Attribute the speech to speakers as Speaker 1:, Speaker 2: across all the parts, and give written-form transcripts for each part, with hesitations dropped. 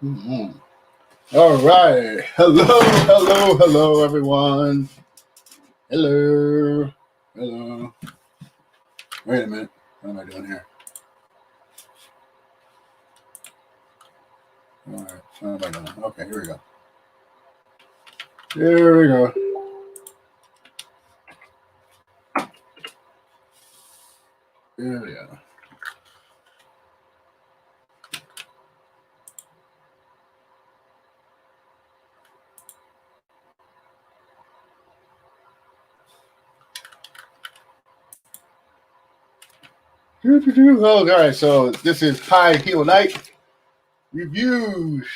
Speaker 1: Mm-hmm. All right. Hello, everyone. Hello. Wait a minute. What am I doing here? All right. What am I doing? Okay, here we go. Here we go. All right, so this is High Heel Night Reviews.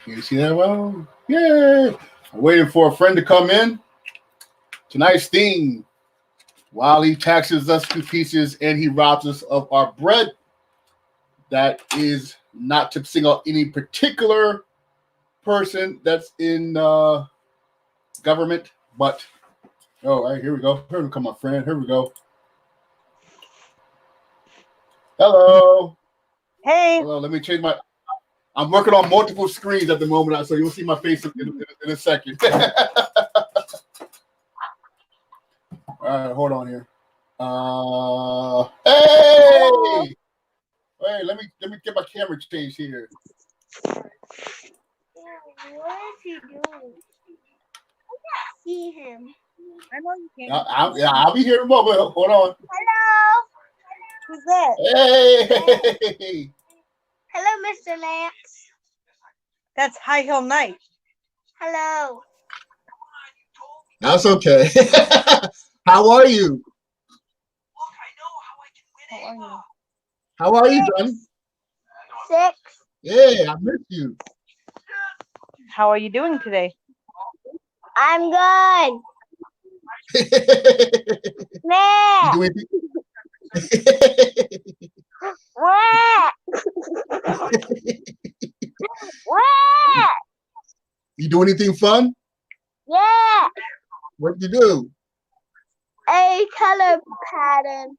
Speaker 1: Can you see that well? Yay! I'm waiting for a friend to come in. Tonight's theme, while he taxes us to pieces and he robs us of our bread, that is not to single out any particular person that's in government, but all right, here we go. Here we come, my friend. Here we go. Hello.
Speaker 2: Hey.
Speaker 1: Hello. Let me change my. I'm working on multiple screens at the moment, so you'll see my face in a second. All right, hold on here. Hey! Hey, let me get my camera changed here.
Speaker 3: What is he doing? I can't see him.
Speaker 2: I know you can't.
Speaker 1: I'll be here in a moment. Hold on.
Speaker 3: Hello.
Speaker 2: Who's that?
Speaker 1: Hey!
Speaker 3: Hello, Mr. Lance.
Speaker 2: That's High Heel Night.
Speaker 3: Hello.
Speaker 1: That's okay. How are you? How are you, Johnny?
Speaker 3: 6.
Speaker 1: Yeah, I miss you.
Speaker 2: How are you doing today?
Speaker 3: I'm good.
Speaker 1: You doing
Speaker 3: What? What?
Speaker 1: You do anything fun?
Speaker 3: Yeah.
Speaker 1: What did you do?
Speaker 3: A color pattern.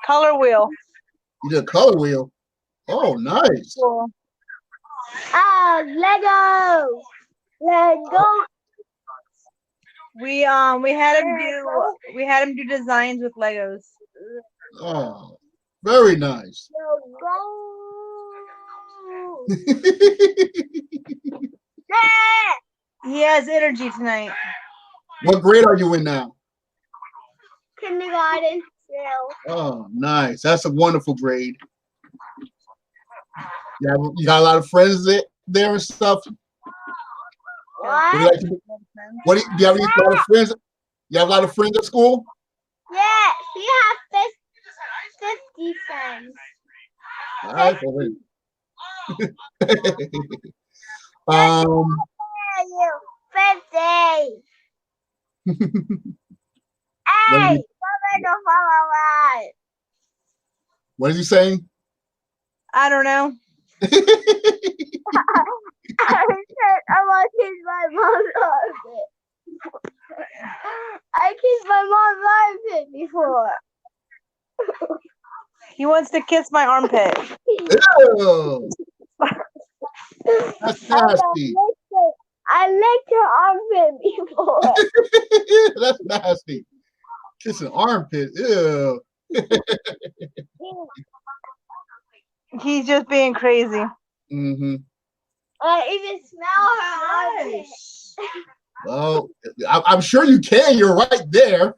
Speaker 2: Color wheel.
Speaker 1: You did a color wheel. Oh, nice.
Speaker 2: Cool.
Speaker 3: Lego.
Speaker 2: We had him do designs with Legos.
Speaker 1: Oh, very nice.
Speaker 2: He has energy tonight.
Speaker 1: What grade are you in now?
Speaker 3: Kindergarten.
Speaker 1: Oh, nice. That's a wonderful grade. Yeah, you got a lot of friends there and stuff.
Speaker 3: What?
Speaker 1: Do you have a lot of friends? You have a lot of friends at school?
Speaker 3: Yes, we have 50 friends.
Speaker 1: All right,
Speaker 3: you 50. Hey,
Speaker 1: what is he saying?
Speaker 2: I don't know.
Speaker 3: I said I want to kiss my mom's armpit. I kissed my mom's armpit before.
Speaker 2: He wants to kiss my armpit.
Speaker 1: Ew. That's nasty.
Speaker 3: I licked her armpit before.
Speaker 1: That's nasty. Kiss an armpit. Ew.
Speaker 2: He's just being crazy.
Speaker 1: Mm-hmm.
Speaker 3: I even smell her armpit.
Speaker 1: Well, I'm sure you can. You're right there.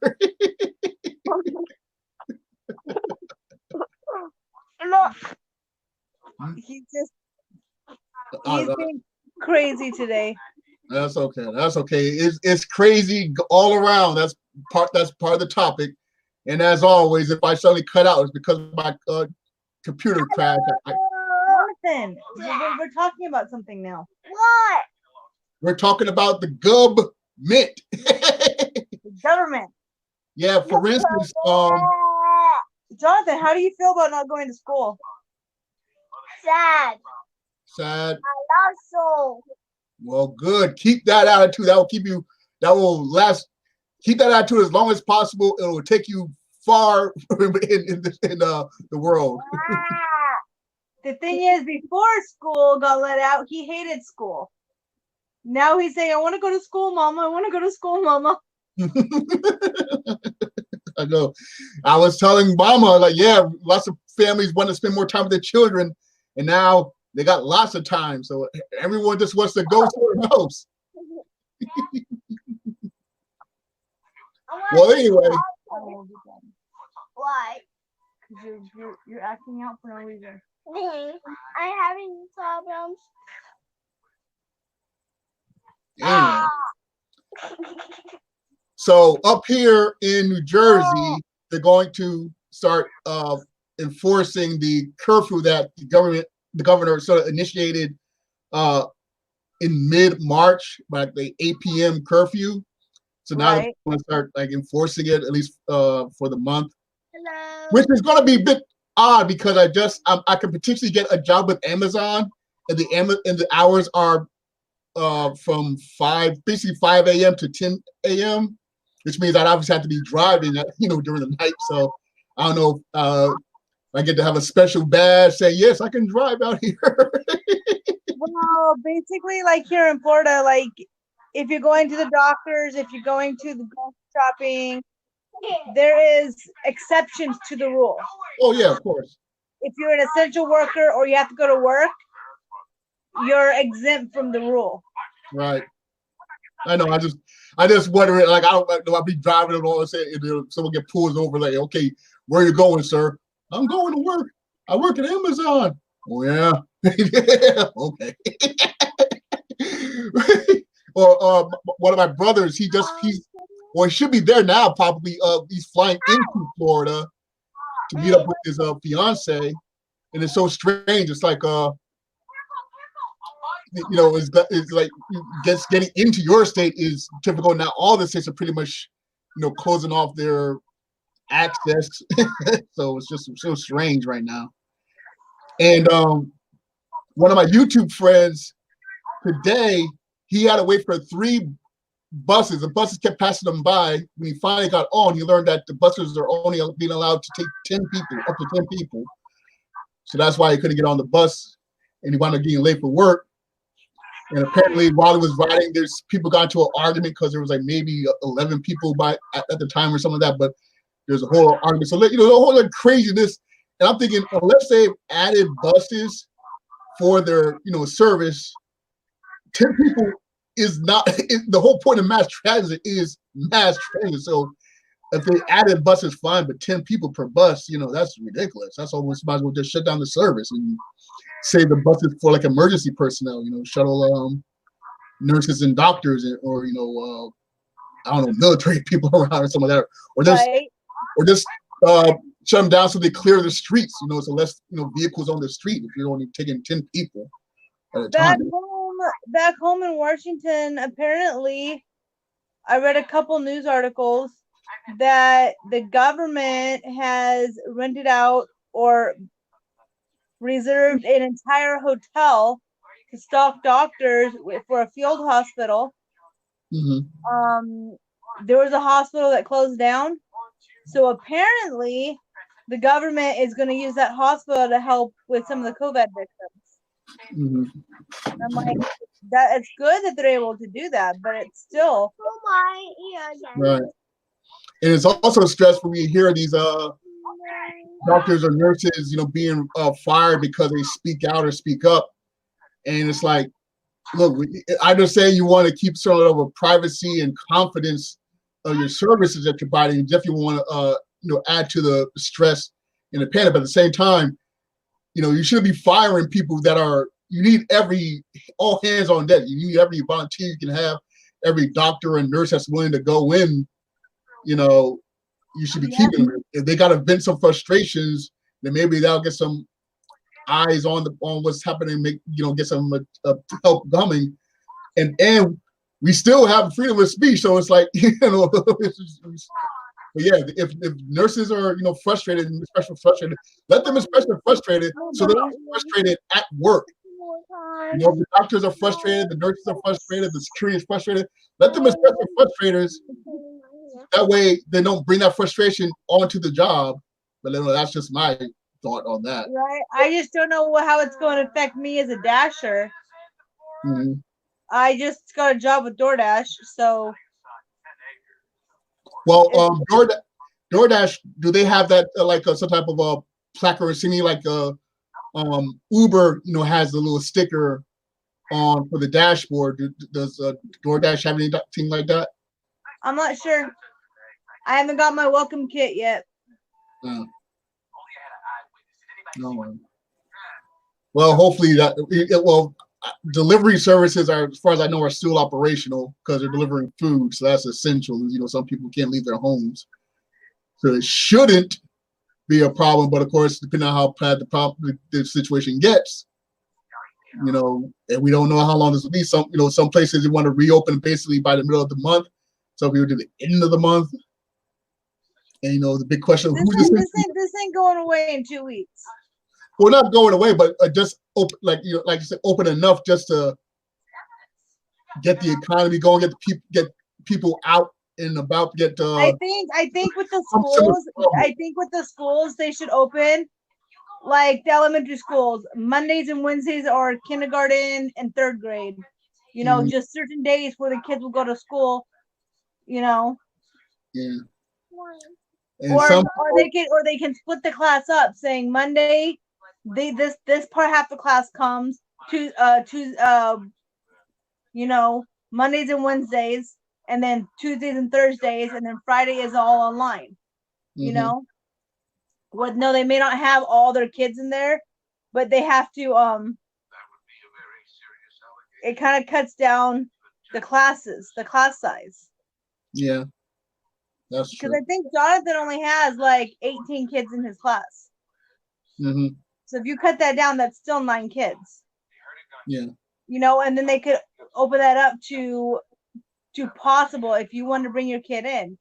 Speaker 3: Look.
Speaker 2: He's being crazy today.
Speaker 1: That's okay. That's okay. It's crazy all around. That's part of the topic. And as always, if I suddenly cut out, it's because my computer crashed.
Speaker 2: Jonathan, we're talking about something now.
Speaker 3: What?
Speaker 1: We're talking about the government.
Speaker 2: The government.
Speaker 1: Yeah, for instance,
Speaker 2: Jonathan, how do you feel about not going to school?
Speaker 3: Sad.
Speaker 1: Sad.
Speaker 3: I love school.
Speaker 1: Well, good. Keep that attitude. That will keep you. That will last. Keep that attitude as long as possible. It will take you far in the world.
Speaker 2: The thing is, before school got let out, he hated school. Now he's saying, I want to go to school, Mama. I want to go to school, Mama.
Speaker 1: I know. I was telling Mama, like, yeah, lots of families want to spend more time with their children, and now they got lots of time. So everyone just wants to go somewhere else. Well, anyway.
Speaker 3: Why?
Speaker 2: Because you're acting out for no reason.
Speaker 3: I'm having problems.
Speaker 1: Anyway. So up here in New Jersey, they're going to start enforcing the curfew that the governor sort of initiated in mid-March, like the 8 p.m. curfew. So now they're going to start like enforcing it at least for the month.
Speaker 3: Hello.
Speaker 1: Which is going to be a bit odd because I could potentially get a job with Amazon, and the hours are from 5 a.m. to 10 a.m., which means I'd obviously have to be driving, during the night. So I don't know if I get to have a special badge saying, yes, I can drive out here.
Speaker 2: Well, basically, like here in Florida, like if you're going to the doctors, if you're going to the grocery shopping, there is exceptions to the rule.
Speaker 1: Oh, yeah, of course.
Speaker 2: If you're an essential worker or you have to go to work, you're exempt from the rule.
Speaker 1: Right. I know. I just wonder, like, I'll be driving and all and say, someone get pulled over, like, okay, where are you going, sir? I'm going to work. I work at Amazon. Oh, yeah. Okay. Or one of my brothers, he should be there now, probably. He's flying into Florida to meet up with his fiance, and it's so strange. It's like it's like getting into your state is difficult. Now all the states are pretty much, closing off their access. So it's just so strange right now. And one of my YouTube friends today, he had to wait for 3 buses. The buses kept passing them by. When he finally got on, he learned that the buses are only being allowed to take 10 people, up to 10 people. So that's why he couldn't get on the bus, and he wound up getting late for work. And apparently, while he was riding, there's people got into an argument because there was like maybe 11 people at the time or something like that. But there's a whole argument. So the whole like craziness. And I'm thinking, unless they've added buses for their service, 10 people is not the whole point of mass transit is mass transit. So if they added buses, fine, but 10 people per bus, that's ridiculous. That's almost might as well just shut down the service and save the buses for like emergency personnel, shuttle nurses and doctors, or I don't know, military people around or something like that, or just shut them down so they clear the streets, so less vehicles on the street if you're only taking 10 people at a time.
Speaker 2: Back home in Washington, apparently, I read a couple news articles that the government has rented out or reserved an entire hotel to stock doctors for a field hospital.
Speaker 1: Mm-hmm.
Speaker 2: There was a hospital that closed down. So apparently, the government is going to use that hospital to help with some of the COVID victims.
Speaker 1: Mm-hmm.
Speaker 2: I'm like, that it's good that they're able to do that, but it's still
Speaker 1: right. And it's also stressful when you hear these doctors or nurses, being fired because they speak out or speak up, and it's like, look, I understand you want to keep sort of a privacy and confidence of your services that you're providing. You definitely want to add to the stress and the panic, but at the same time, you shouldn't be firing people that are. You need all hands on deck. You need every volunteer you can have, every doctor and nurse that's willing to go in. You should be keeping them. If they got to vent some frustrations, then maybe that'll get some eyes on what's happening. Get some help coming, and we still have freedom of speech. So it's like so But yeah, if nurses are frustrated and especially frustrated, let them especially frustrated so they're not frustrated at work. The doctors are frustrated, the nurses are frustrated, the security is frustrated. Let them especially frustrated. That way they don't bring that frustration onto the job. But that's just my thought on that.
Speaker 2: Right. I just don't know how it's going to affect me as a dasher.
Speaker 1: Mm-hmm.
Speaker 2: I just got a job with DoorDash, so.
Speaker 1: Well, DoorDash, do they have that like some type of a placard or something like Uber? Has a little sticker on for the dashboard. Does DoorDash have anything like that?
Speaker 2: I'm not sure. I haven't got my welcome kit yet.
Speaker 1: No. Well, hopefully delivery services are, as far as I know, are still operational because they're delivering food, so that's essential. Some people can't leave their homes, so it shouldn't be a problem. But of course, depending on how bad the situation gets, and we don't know how long this will be. Some places they want to reopen basically by the middle of the month. Some people do the end of the month. And the big question:
Speaker 2: this ain't going away in 2 weeks.
Speaker 1: Well, not going away, but just open, like you said, open enough just to get the economy going, get people out and about.
Speaker 2: I think with the schools, they should open like the elementary schools Mondays and Wednesdays are kindergarten and third grade. Just certain days where the kids will go to school.
Speaker 1: Yeah.
Speaker 2: Or they can split the class up, saying Monday, this part half the class comes to Mondays and Wednesdays, and then Tuesdays and Thursdays, and then Friday is all online. No, they may not have all their kids in there, but they have to. It kind of cuts down the class size.
Speaker 1: Yeah. That's true.
Speaker 2: Because I think Jonathan only has like 18 kids in his class.
Speaker 1: Mm-hmm.
Speaker 2: So if you cut that down, that's still 9 kids.
Speaker 1: Yeah.
Speaker 2: And then they could open that up to possible if you want to bring your kid in.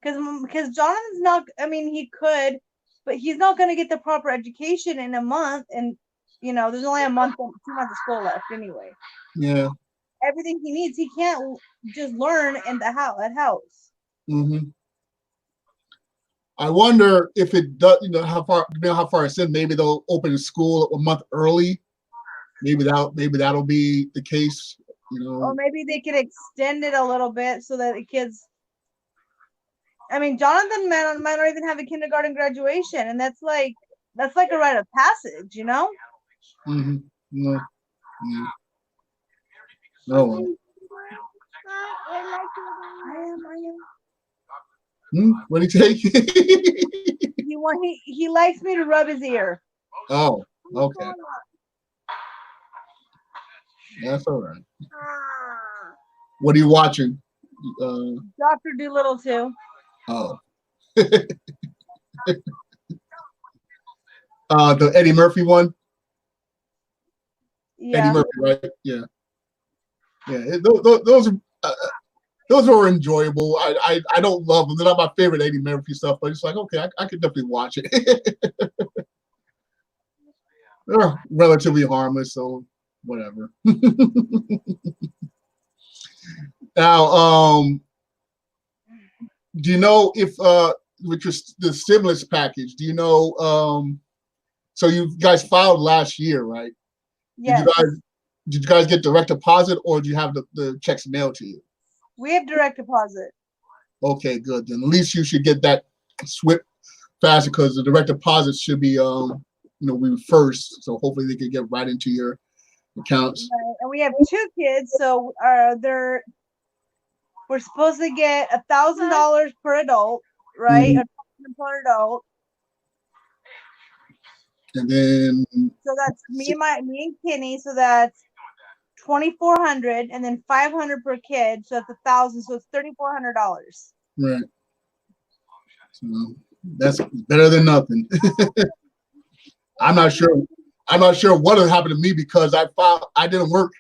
Speaker 2: Because Jonathan's not, he could, but he's not going to get the proper education in a month. And, there's only 2 months of school left anyway.
Speaker 1: Yeah.
Speaker 2: Everything he needs, he can't just learn at house.
Speaker 1: Mm-hmm. I wonder if it does, how far it's in. Maybe they'll open school a month early. Maybe that'll be the case.
Speaker 2: Or maybe they could extend it a little bit so that the kids. Jonathan might not even have a kindergarten graduation, and that's like a rite of passage,
Speaker 1: Mm-hmm. No. Yeah. No. What did he take?
Speaker 2: He likes me to rub his ear.
Speaker 1: Oh, okay. That's all right. What are you watching?
Speaker 2: Dr. Dolittle too.
Speaker 1: Oh. The Eddie Murphy one.
Speaker 2: Yeah.
Speaker 1: Eddie Murphy, right? Yeah. Yeah. Those were enjoyable. I don't love them. They're not my favorite Eddie Murphy stuff, but it's like, okay, I could definitely watch it. They're relatively harmless, so whatever. Now, do you know if with the stimulus package, do you know so you guys filed last year, right?
Speaker 2: Yes.
Speaker 1: Did you guys get direct deposit or do you have the checks mailed to you?
Speaker 2: We have direct deposit. Okay,
Speaker 1: good. Then at least you should get that swift faster because the direct deposit should be we first. So hopefully they can get right into your accounts.
Speaker 2: Right. And we have 2 kids, so we're supposed to get $1,000 per adult, right?
Speaker 1: Mm-hmm.
Speaker 2: Per adult.
Speaker 1: And then
Speaker 2: so that's me and Kenny, so that's 2,400, and then 500 per kid, so that's 1,000, so it's $3,400.
Speaker 1: Right. So that's better than nothing. I'm not sure what had happened to me because I didn't work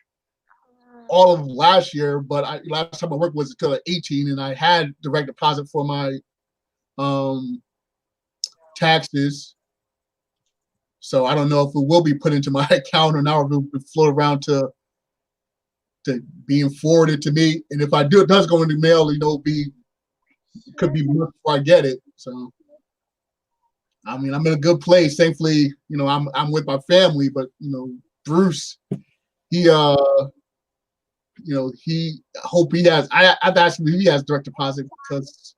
Speaker 1: all of last year, but last time I worked was until 18, and I had direct deposit for my taxes. So I don't know if it will be put into my account or not, or if it will float around to being forwarded to me. And if I do, it does go in the mail, could be months before I get it. So I mean, I'm in a good place. Thankfully, I'm with my family, but Bruce, he he hope he has. I've asked him if he has direct deposit because,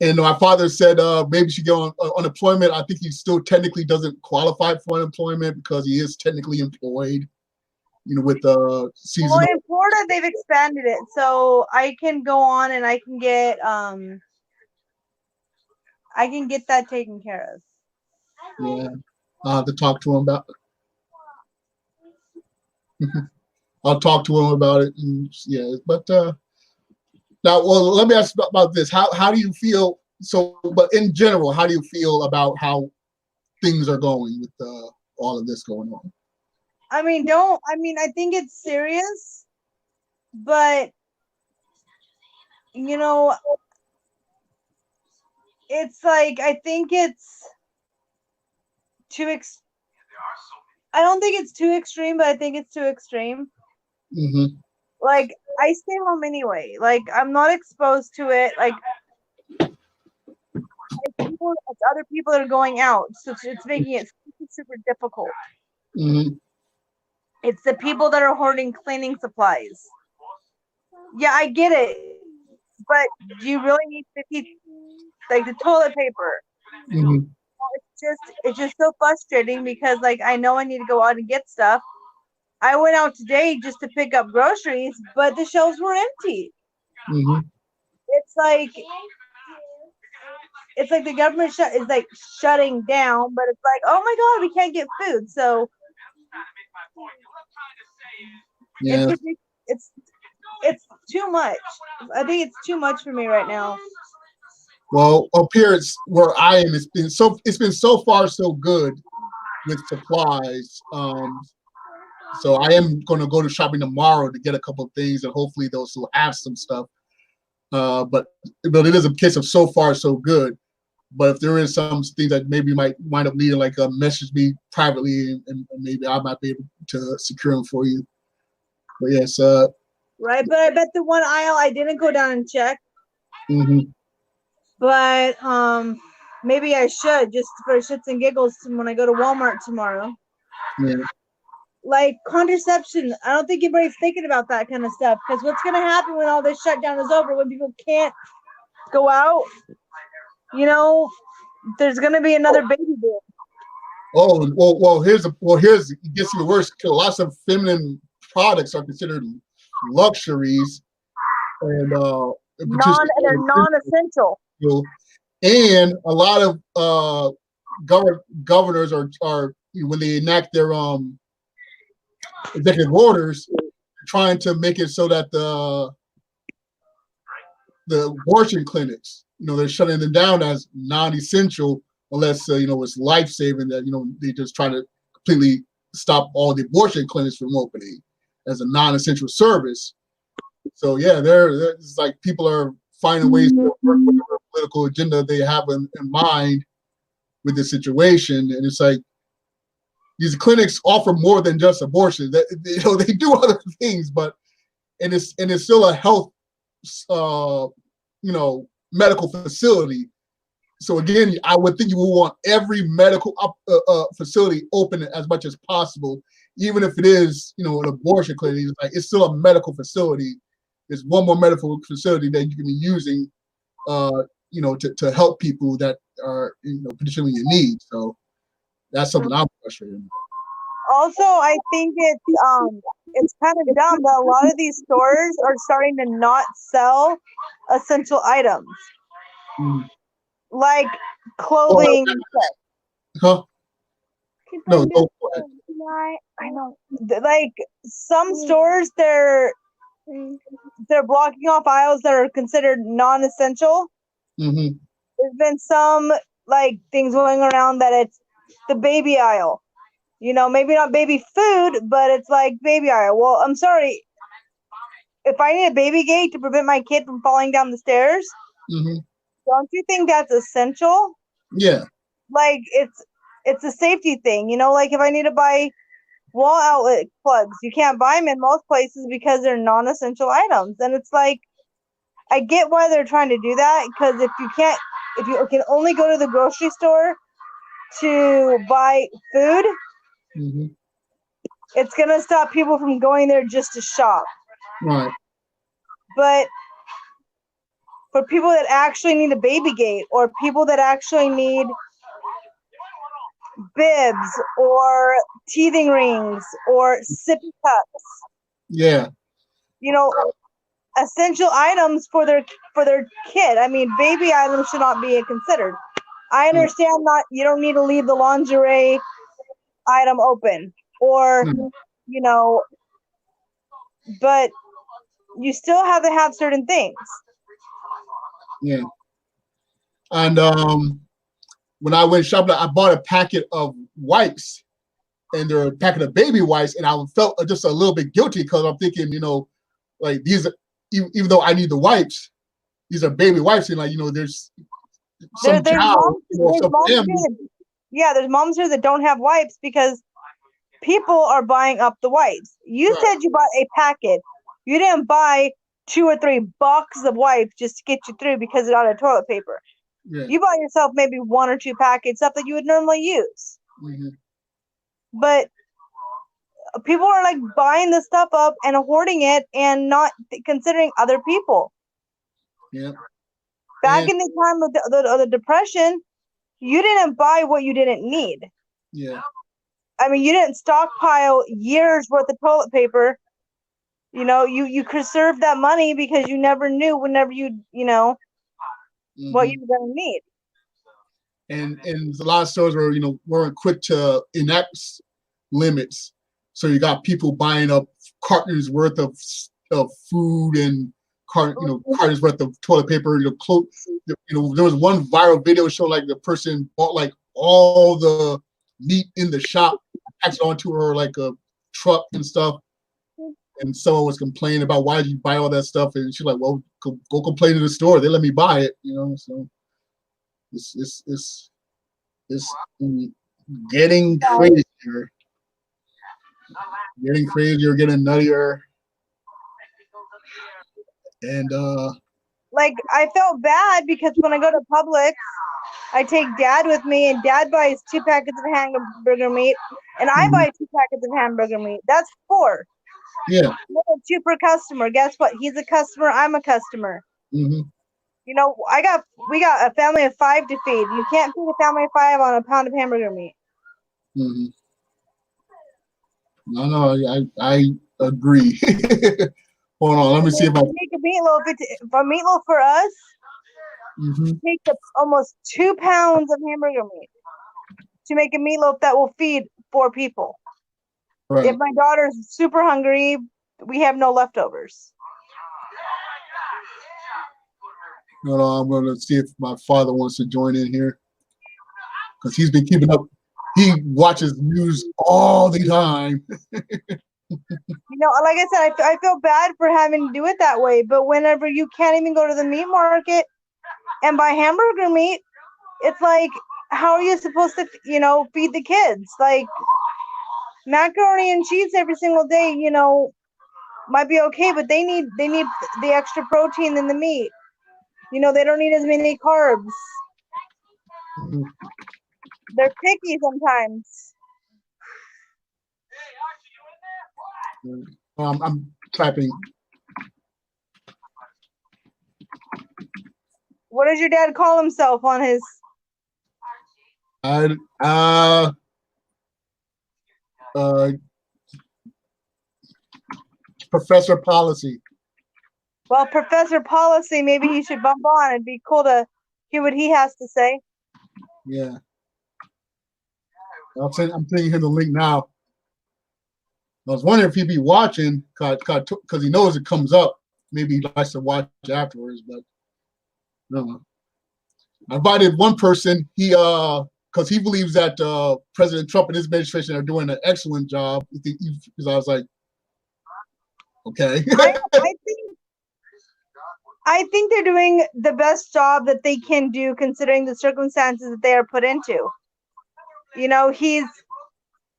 Speaker 1: and my father said maybe he should go on unemployment. I think he still technically doesn't qualify for unemployment because he is technically employed. With the seasonal.
Speaker 2: Well, in Florida, they've expanded it, so I can go on and I can get that taken care of.
Speaker 1: Yeah, I'll have to talk to him about it. I'll talk to him about it. And, yeah, but now, well, let me ask about this. How do you feel? So, but in general, how do you feel about how things are going with all of this going on?
Speaker 2: I think it's serious, but it's like I think it's I don't think it's too extreme, but I think it's too extreme.
Speaker 1: Mm-hmm.
Speaker 2: Like I stay home anyway. Like I'm not exposed to it. Like it's other people that are going out, so it's making it super difficult.
Speaker 1: Mm-hmm.
Speaker 2: It's the people that are hoarding cleaning supplies. Yeah, I get it, but do you really need 50, like the toilet paper?
Speaker 1: Mm-hmm.
Speaker 2: It's just so frustrating because like I know I need to go out and get stuff. I went out today just to pick up groceries, but the shelves were empty.
Speaker 1: Mm-hmm.
Speaker 2: It's like the government is like shutting down, but it's like, oh my god, we can't get food. So
Speaker 1: Yeah.
Speaker 2: It's too much. I think it's too much for me right now.
Speaker 1: Well, up here it's where I am. It's been so far so good with supplies. So I am going to go to shopping tomorrow to get a couple of things, and hopefully those will have some stuff. But it is a case of so far so good. But if there is some things that maybe might wind up needing, like message me privately, and maybe I might be able to secure them for you. But yes,
Speaker 2: right. But I bet the one aisle I didn't go down and check.
Speaker 1: Mm-hmm.
Speaker 2: But maybe I should just for shits and giggles when I go to Walmart tomorrow.
Speaker 1: Yeah.
Speaker 2: Like contraception, I don't think anybody's thinking about that kind of stuff because what's going to happen when all this shutdown is over, when people can't go out? There's going to be another baby boom.
Speaker 1: Oh well. Here's it gets even worse. Lots of feminine products are considered luxuries, and
Speaker 2: they're non-essential.
Speaker 1: And a lot of governors are when they enact their executive orders, trying to make it so that the abortion clinics, they're shutting them down as non-essential unless it's life-saving. That they just try to completely stop all the abortion clinics from opening as a non-essential service. So yeah, it's like people are finding ways to work with the political agenda they have in mind with the situation, and it's like these clinics offer more than just abortion. That they do other things, but and it's still a health medical facility. So again, I would think you would want every medical facility open as much as possible, even if it is an abortion clinic. It's still a medical facility. There's one more medical facility that you can be using, to help people that are potentially in need. So that's something I'm frustrated about.
Speaker 2: Also, I think it's kind of dumb that a lot of these stores are starting to not sell essential items. Like clothing.
Speaker 1: Huh? No, go ahead.
Speaker 2: I know. Like some stores, they're blocking off aisles that are considered non-essential.
Speaker 1: Mm-hmm.
Speaker 2: There's been some like things going around that it's the baby aisle. Maybe not baby food, but it's like baby aisle. Well, I'm sorry. If I need a baby gate to prevent my kid from falling down the stairs,
Speaker 1: Mm-hmm.
Speaker 2: Don't you think that's essential?
Speaker 1: Yeah.
Speaker 2: Like it's a safety thing, you know. Like if I need to buy wall outlet plugs, you can't buy them in most places because they're non-essential items. And it's like I get why they're trying to do that, because if you can only go to the grocery store to buy food,
Speaker 1: Mm-hmm.
Speaker 2: it's gonna stop people from going there just to shop.
Speaker 1: Right.
Speaker 2: But for people that actually need a baby gate, or people that actually need bibs or teething rings or sippy cups,
Speaker 1: Yeah.
Speaker 2: you know, essential items for their kid. I mean, baby items should not be considered. I understand not you don't need to leave the lingerie item open, or you know, but you still have to have certain things.
Speaker 1: Yeah. And when I went shopping, I bought a packet of wipes, and they're a packet of baby wipes, and I felt just a little bit guilty because I'm thinking, you know, like these are, even though I need the wipes, these are baby wipes, and like, you know, there's some
Speaker 2: There's
Speaker 1: child,
Speaker 2: moms,
Speaker 1: you know,
Speaker 2: there's
Speaker 1: some
Speaker 2: moms
Speaker 1: family.
Speaker 2: here there's moms here that don't have wipes because people are buying up the wipes. You
Speaker 1: Right.
Speaker 2: said you bought a packet. You didn't buy 2 or 3 boxes of wipes just to get you through because it's out of toilet paper.
Speaker 1: Yeah.
Speaker 2: You bought yourself maybe 1 or 2 packets, stuff that you would normally use.
Speaker 1: Mm-hmm.
Speaker 2: But people are like buying this stuff up and hoarding it and not considering other people.
Speaker 1: Yeah.
Speaker 2: Back
Speaker 1: And
Speaker 2: in the time of the Depression, you didn't buy what you didn't need.
Speaker 1: yeah.
Speaker 2: I mean, you didn't stockpile years worth of toilet paper. You know, you conserved that money because you never knew whenever you know what you were gonna need.
Speaker 1: And a lot of stores were, you know, weren't quick to enact limits, so you got people buying up cartons worth of food and cartons worth of toilet paper. You know, there was one viral video show like the person bought like all the meat in the shop, packed it onto her like a truck and stuff. And someone was complaining about, why did you buy all that stuff? And she's like, well, go complain to the store. They let me buy it, you know. So it's getting crazier, getting nuttier, and
Speaker 2: Like I felt bad because when I go to Publix, I take Dad with me, and Dad buys 2 packets of hamburger meat, and I buy 2 packets of hamburger meat. That's 4.
Speaker 1: yeah.
Speaker 2: 2 per customer. Guess what? He's a customer. I'm a customer.
Speaker 1: Mm-hmm.
Speaker 2: You know, we got a family of 5 to feed. You can't feed a family of 5 on a pound of hamburger meat.
Speaker 1: Mm-hmm. No, I agree. Hold on, let me see if I
Speaker 2: make a meatloaf. For meatloaf for us, take almost 2 pounds of hamburger meat to make a meatloaf that will feed 4 people.
Speaker 1: Right.
Speaker 2: If my daughter's super hungry, we have no leftovers.
Speaker 1: Hold on, I'm gonna see if my father wants to join in here, because he's been keeping up. He watches news all the time.
Speaker 2: You know, like I said, I feel bad for having to do it that way. But whenever you can't even go to the meat market and buy hamburger meat, it's like, how are you supposed to, you know, feed the kids? Like macaroni and cheese every single day, you know, might be okay, but they need the extra protein in the meat. You know, they don't need as many carbs. They're picky sometimes.
Speaker 1: I'm typing.
Speaker 2: What does your dad call himself on his?
Speaker 1: Professor Policy.
Speaker 2: Well, Professor Policy, maybe he should bump on. It'd be cool to hear what he has to say.
Speaker 1: Yeah. I'm sending him the link now. I was wondering if he'd be watching, because he knows it comes up. Maybe he likes to watch afterwards, but no. I invited one person. Because he believes that President Trump and his administration are doing an excellent job. Because I was like, okay.
Speaker 2: I think I think they're doing the best job that they can do considering the circumstances that they are put into. You know,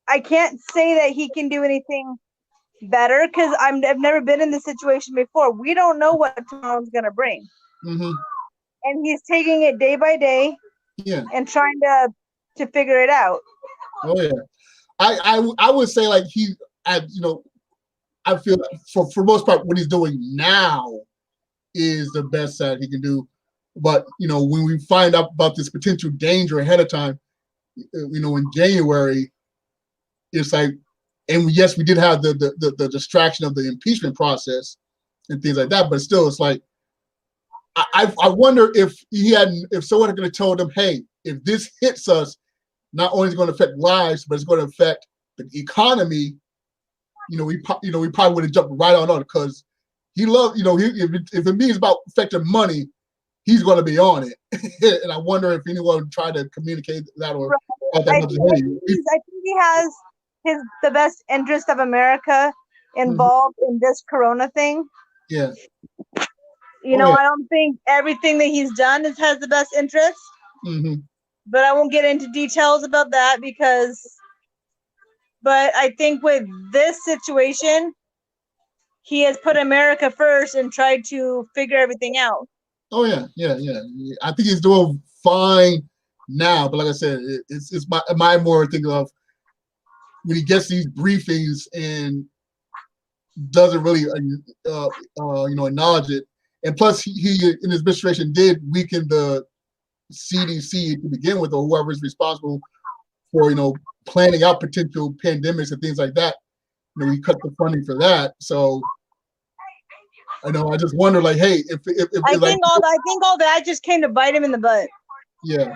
Speaker 2: I can't say that he can do anything better because I've never been in this situation before. We don't know what tomorrow's going to bring.
Speaker 1: Mm-hmm.
Speaker 2: And he's taking it day by day
Speaker 1: Yeah.
Speaker 2: and trying to figure it out.
Speaker 1: Oh yeah. I would say like I feel for most part what he's doing now is the best that he can do. But when we find out about this potential danger ahead of time, in January, it's like, and yes, we did have the distraction of the impeachment process and things like that, but still, it's like I wonder if someone had told him, hey, if this hits us, not only is it going to affect lives, but it's going to affect the economy. We probably would have jumped right on it because he loved, if it means about affecting money, he's going to be on it. And I wonder if anyone tried to communicate that or.
Speaker 2: I think he has the best interest of America involved in this Corona thing.
Speaker 1: Yeah.
Speaker 2: I don't think everything that he's done has the best interest.
Speaker 1: Mm-hmm.
Speaker 2: But I won't get into details about that but I think with this situation, he has put America first and tried to figure everything out.
Speaker 1: Oh yeah. I think he's doing fine now, but like I said, it's my more thinking of when he gets these briefings and doesn't really acknowledge it, and plus he in his administration did weaken the CDC to begin with, or whoever is responsible for planning out potential pandemics and things like that. We cut the funding for that, so I just wonder, like, hey, if
Speaker 2: I think all that just came to bite him in the butt.
Speaker 1: Yeah,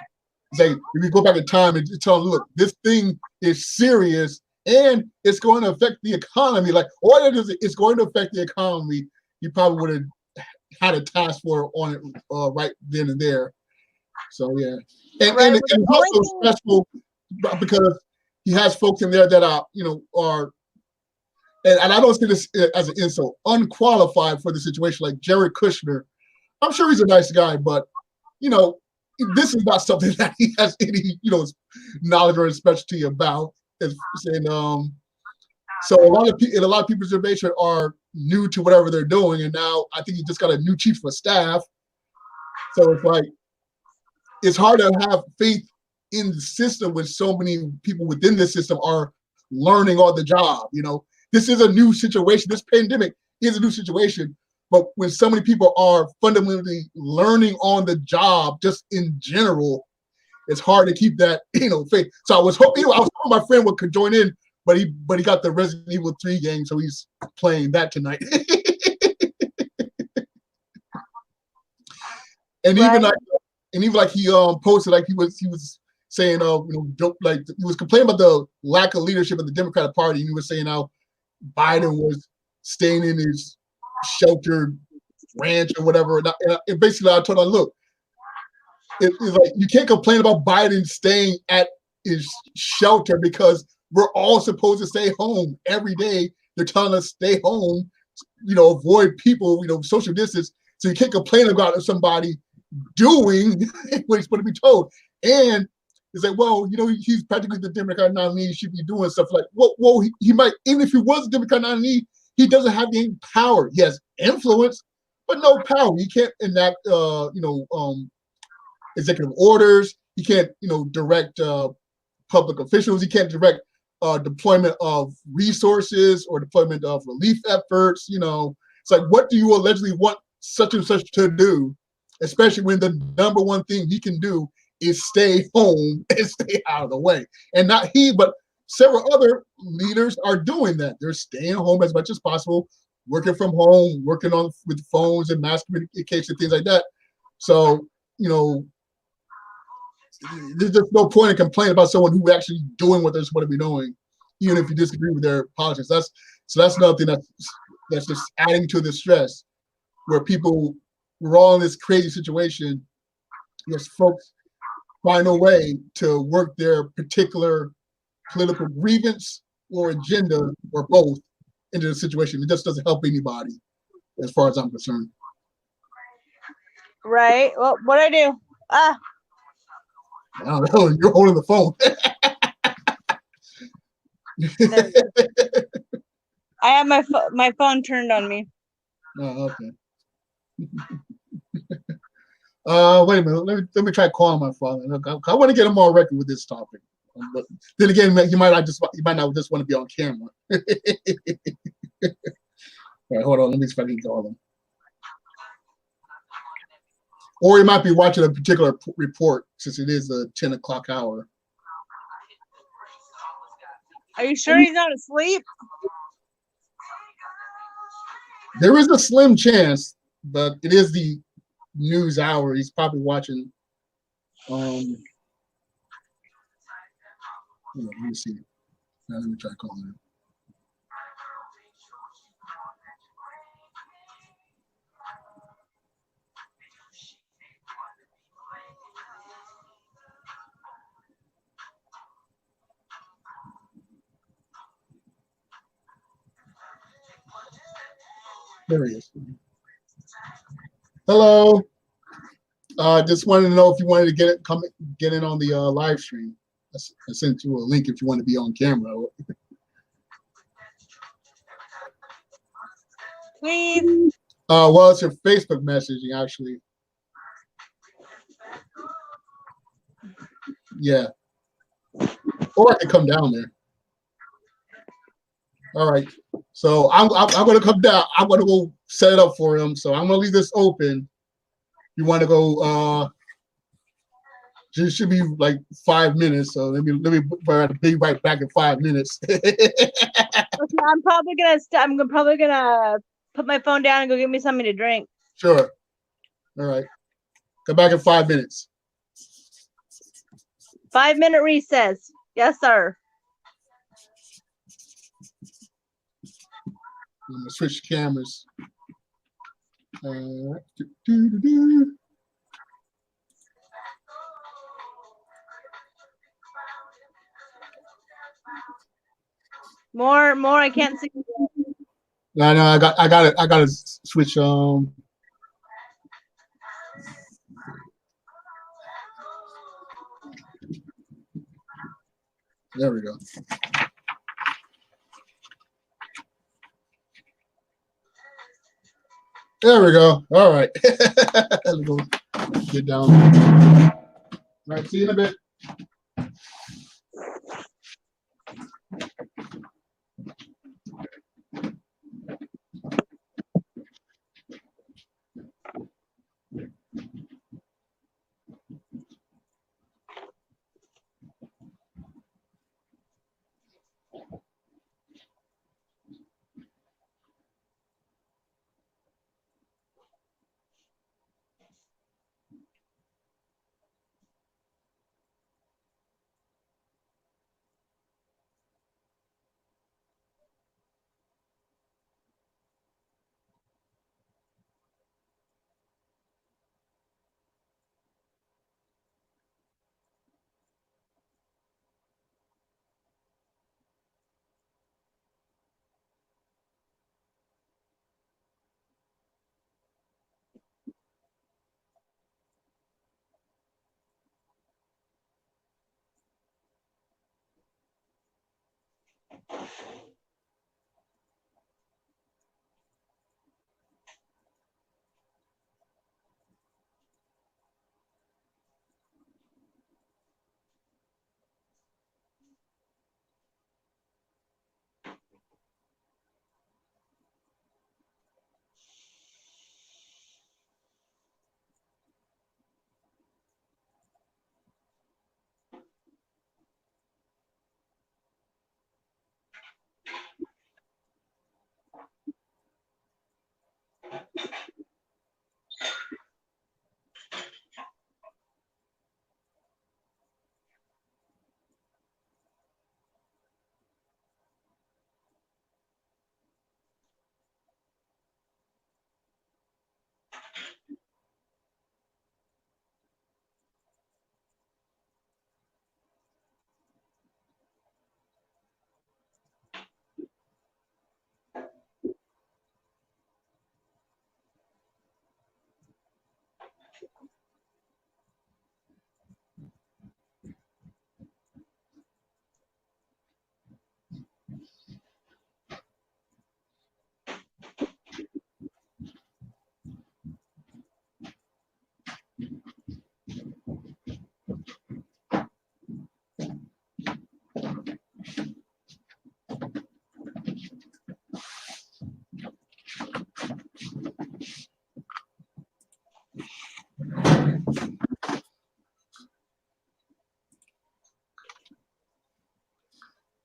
Speaker 1: say if we go back in time and tell them, look, this thing is serious and it's going to affect the economy. Like, all it is, it's going to affect the economy. You probably would have had a task force on it right then and there. So yeah, and it's also stressful because he has folks in there that are and I don't see this as an insult, unqualified for the situation, like Jared Kushner. I'm sure he's a nice guy, but this is not something that he has any knowledge or specialty about. So a lot of people's generation are new to whatever they're doing, and now I think he just got a new chief of staff. So it's like it's hard to have faith in the system when so many people within the system are learning on the job. This is a new situation. This pandemic is a new situation. But when so many people are fundamentally learning on the job, just in general, it's hard to keep that, faith. So I was hoping my friend could join in, but he got the Resident Evil 3 game, so he's playing that tonight. And even like he posted, like he was saying, like he was complaining about the lack of leadership of the Democratic Party, and he was saying how Biden was staying in his sheltered ranch or whatever. And basically, I told him, look, it's like you can't complain about Biden staying at his shelter because we're all supposed to stay home every day. They're telling us stay home, avoid people, social distance. So you can't complain about somebody doing what he's supposed to be told. And it's like, well, he's practically the Democrat nominee. He should be doing stuff like, well, he might, even if he was a Democrat nominee, he doesn't have any power. He has influence, but no power. He can't enact, executive orders. He can't, direct public officials. He can't direct deployment of resources or deployment of relief efforts. It's like, what do you allegedly want such and such to do? Especially when the number one thing he can do is stay home and stay out of the way. And not he, but several other leaders are doing that. They're staying home as much as possible, working from home, working with phones and mass communication, things like that. So, there's just no point in complaining about someone who actually doing what they're supposed to be doing, even if you disagree with their politics. That's another thing that's just adding to the stress, where we're all in this crazy situation. Yes, folks find a way to work their particular political grievance or agenda or both into the situation. It just doesn't help anybody, as far as I'm concerned.
Speaker 2: Right. Well, what I do? Ah,
Speaker 1: I don't know. You're holding the phone.
Speaker 2: there we go. I have my phone turned on me.
Speaker 1: Oh, okay. Wait a minute. Let me try calling my father. Look, I want to get him on record with this topic. But then again, you might not just want to be on camera. All right, hold on. Let me see if I can call him. Or he might be watching a particular report since it is the 10 o'clock hour.
Speaker 2: Are you sure he's not asleep?
Speaker 1: There is a slim chance, but it is the news hour. He's probably watching. Let me see. Now let me try calling him. There he is. Hello. Just wanted to know if you wanted to get in on the live stream. I sent you a link if you want to be on camera.
Speaker 2: Please.
Speaker 1: Well, it's your Facebook messaging actually. Yeah. Or I can come down there. All right. So I'm going to come down. I'm going to go set it up for him. So I'm going to leave this open. You want to go? It should be like 5 minutes. So let me be right back in 5 minutes.
Speaker 2: Okay, I'm probably gonna put my phone down and go get me something to drink.
Speaker 1: Sure. All right. Come back in 5 minutes.
Speaker 2: 5-minute recess. Yes, sir.
Speaker 1: I'm gonna switch cameras.
Speaker 2: More. I can't see.
Speaker 1: No, I got it. I got to switch. There we go. There we go. All right. Let's go get down. All right. See you in a bit.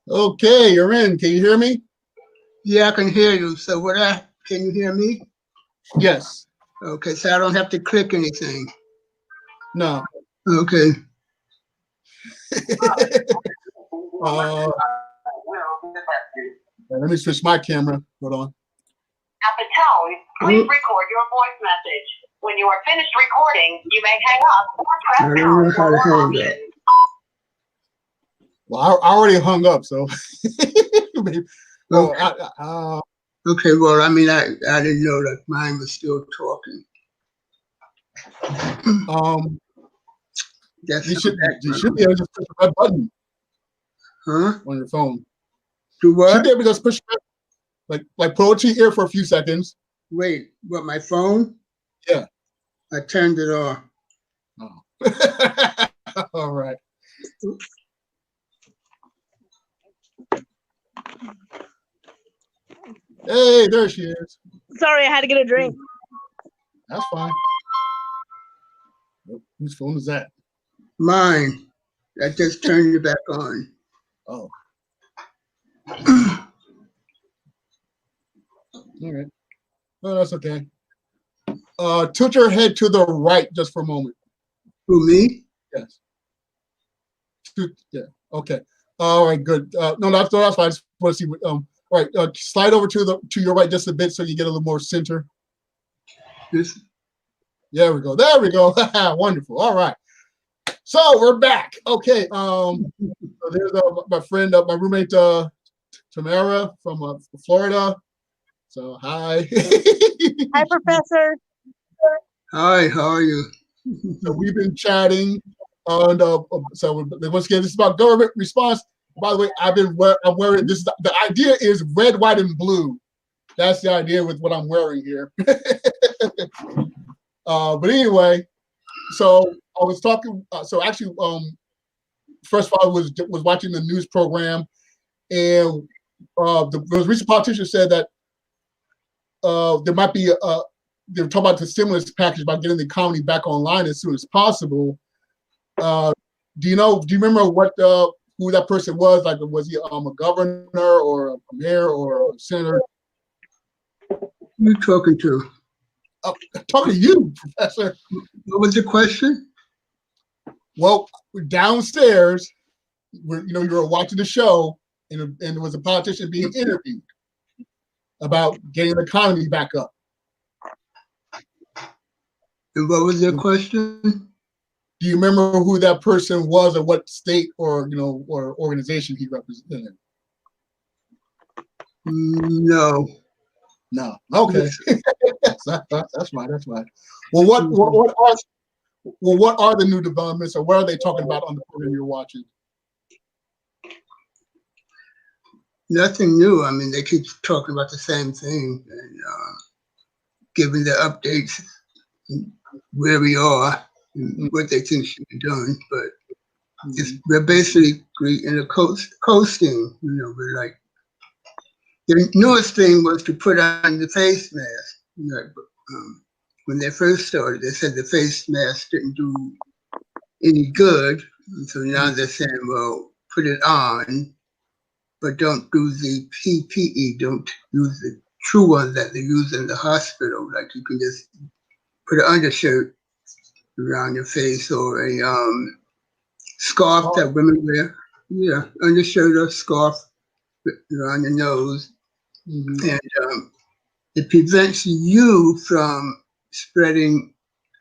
Speaker 1: Okay, you're in. Can you hear me?
Speaker 4: Yeah, I can hear you. So can you hear me?
Speaker 1: Yes.
Speaker 4: Okay, so I don't have to click anything.
Speaker 1: No.
Speaker 4: Okay.
Speaker 1: Let me switch my camera. Hold on.
Speaker 5: At the tone, please record your voice message. When you are finished recording, you may hang up or
Speaker 4: I
Speaker 5: press
Speaker 4: don't know
Speaker 5: pound
Speaker 4: how
Speaker 5: for
Speaker 4: to
Speaker 5: more
Speaker 4: hang
Speaker 5: options.
Speaker 4: up.
Speaker 1: Well, I already hung up, so. Well,
Speaker 4: Okay, well, I mean, I didn't know that mine was still talking. That's
Speaker 1: you should be able to push the red button on your phone.
Speaker 4: Do
Speaker 1: You
Speaker 4: what?
Speaker 1: should be able to just push like pull it to your ear for a few seconds.
Speaker 4: Wait, what, my phone?
Speaker 1: Yeah.
Speaker 4: I turned it off.
Speaker 1: Oh. All right. Hey, there she is.
Speaker 2: Sorry, I had to get a drink.
Speaker 1: That's fine. Whose phone is that?
Speaker 4: Mine. I just turned it back on.
Speaker 1: Oh. All right. Oh, that's okay. Tilt your head to the right just for a moment.
Speaker 4: Who, me?
Speaker 1: Yes. Yeah. Okay. All right. Good. No, that's fine. I just want to see. All right. Slide over to your right just a bit so you get a little more center.
Speaker 4: This.
Speaker 1: There we go. There we go. Wonderful. All right. So we're back. Okay. So there's my friend, my roommate, Tamara from Florida. So hi.
Speaker 2: Hi, Professor.
Speaker 4: Hi, how are you?
Speaker 1: So we've been chatting, and so once again, this is about government response. By the way, I'm wearing this. The idea is red, white, and blue. That's the idea with what I'm wearing here. But anyway, so I was talking. So actually, first of all, I was watching the news program, and the recent politician said that there might be they were talking about the stimulus package about getting the economy back online as soon as possible. Do you remember what who that person was? Like, was he a governor or a mayor or a senator?
Speaker 4: Who are you talking to?
Speaker 1: Talking to you, Professor.
Speaker 4: What was the question?
Speaker 1: Well, downstairs, you were watching the show, and there was a politician being interviewed about getting the economy back up.
Speaker 4: And what was your question?
Speaker 1: Do you remember who that person was, or what state or or organization he represented?
Speaker 4: No.
Speaker 1: No. Okay. that's right. That's right. Well, what are the new developments, or what are they talking about on the program you're watching?
Speaker 4: Nothing new. I mean, they keep talking about the same thing and giving the updates where we are and what they think should be done. But we're basically in a coasting. We're like, the newest thing was to put on the face mask. When they first started, they said the face mask didn't do any good. And so now they're saying, well, put it on, but don't do the PPE. Don't use the true one that they use in the hospital. Like you can just put an undershirt around your face or a scarf that women wear. Yeah, undershirt or scarf around your nose. And it prevents you from spreading,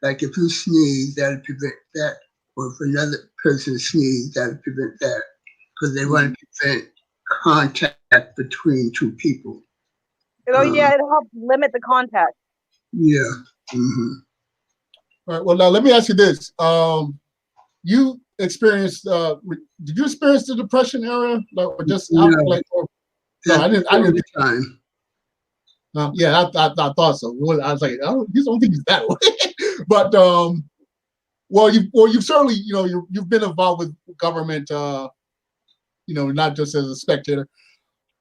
Speaker 4: like if you sneeze, that'll prevent that. Or if another person sneezes, that'll prevent that. Because they want to prevent contact between two people.
Speaker 2: Oh, yeah, it helps limit the contact.
Speaker 4: Yeah.
Speaker 1: right. Well, now let me ask you this. You experienced? Did you experience the Depression era, or just
Speaker 4: No,
Speaker 1: no? I didn't.
Speaker 4: the time.
Speaker 1: Yeah, I thought so. Well, I was like, oh, you don't think he's that way, but you've certainly, you've been involved with government, not just as a spectator.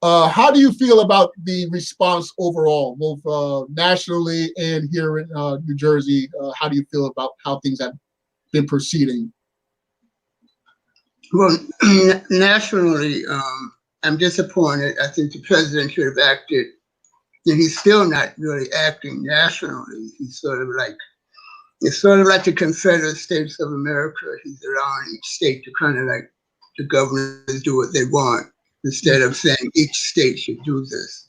Speaker 1: How do you feel about the response overall, both nationally and here in New Jersey? How do you feel about how things have been proceeding?
Speaker 4: Well, nationally, I'm disappointed. I think the president should have acted, and he's still not really acting nationally. He's it's sort of like the Confederate States of America. He's allowing each state to kind of like the governors do what they want instead of saying each state should do this,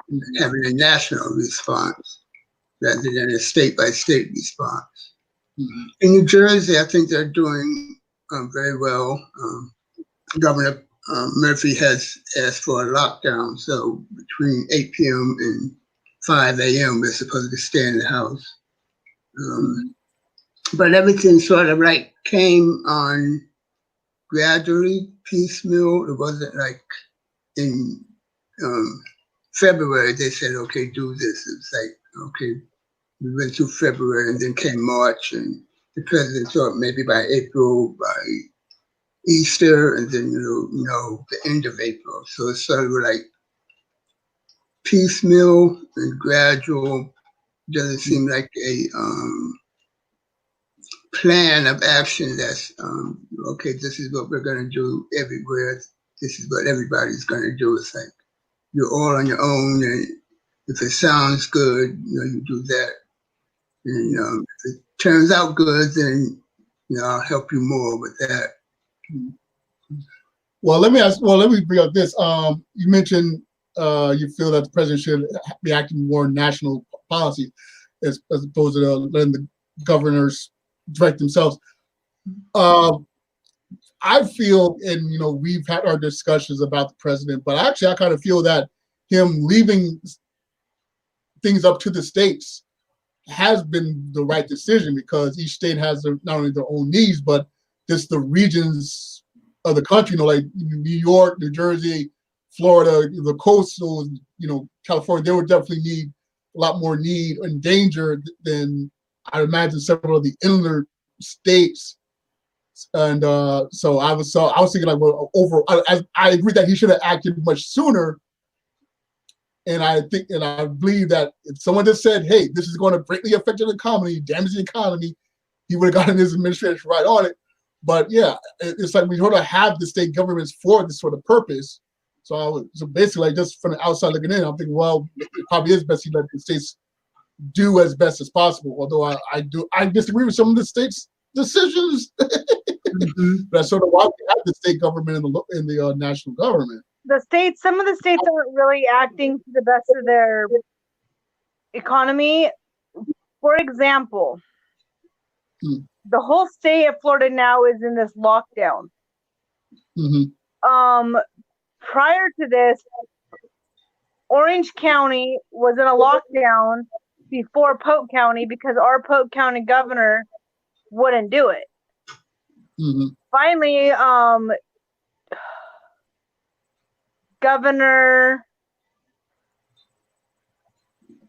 Speaker 4: and having a national response rather than a state by state response. Mm-hmm. In New Jersey, I think they're doing very well. Governor Murphy has asked for a lockdown, so between 8 p.m. and 5 a.m. we're supposed to stay in the house. But everything sort of like came on gradually, piecemeal. It wasn't like in February they said, okay, do this. It was like, okay, we went through February and then came March, and the president thought maybe by April, by Easter, and then the end of April. So it's sort of like piecemeal and gradual. Doesn't seem like a plan of action that's okay, this is what we're going to do everywhere. This is what everybody's going to do. It's like you're all on your own, and if it sounds good, you do that. And if it turns out good, then I'll help you more with that.
Speaker 1: Well, let me bring up this. You mentioned you feel that the president should be acting more national policy as opposed to letting the governors direct themselves. I feel, and we've had our discussions about the president, but actually I kind of feel that him leaving things up to the states has been the right decision, because each state has not only their own needs, but just the regions of the country, like New York, New Jersey, Florida, the coastal, California, they would definitely need a lot more need and danger than I imagine several of the inland states. And so I was thinking like, well, I agree that he should have acted much sooner. And I believe that if someone just said, hey, this is going to greatly affect the economy, damage the economy, he would have gotten his administration right on it. But yeah, it's like we sort of have the state governments for this sort of purpose. So basically, like, just from the outside looking in, I'm thinking, well, it probably is best to let the states do as best as possible. Although I disagree with some of the states' decisions. That's sort of why we have the state government in the national government.
Speaker 2: Some of the states aren't really acting to the best of their economy. For example, the whole state of Florida now is in this lockdown. Prior to this, Orange County was in a lockdown before Polk County because our Polk County governor wouldn't do it. Finally, Governor,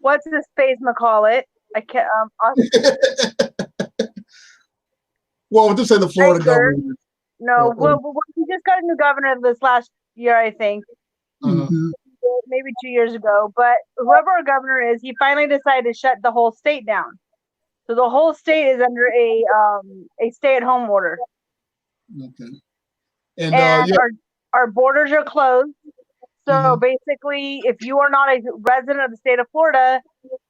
Speaker 2: what's his face, McCall? I can't.
Speaker 1: Well, just say the Florida governor.
Speaker 2: No, well, he just got a new governor this last year, I think. Maybe 2 years ago. But whoever our governor is, he finally decided to shut the whole state down. So the whole state is under a stay-at-home order.
Speaker 1: Okay.
Speaker 2: And our borders are closed. So basically, if you are not a resident of the state of Florida,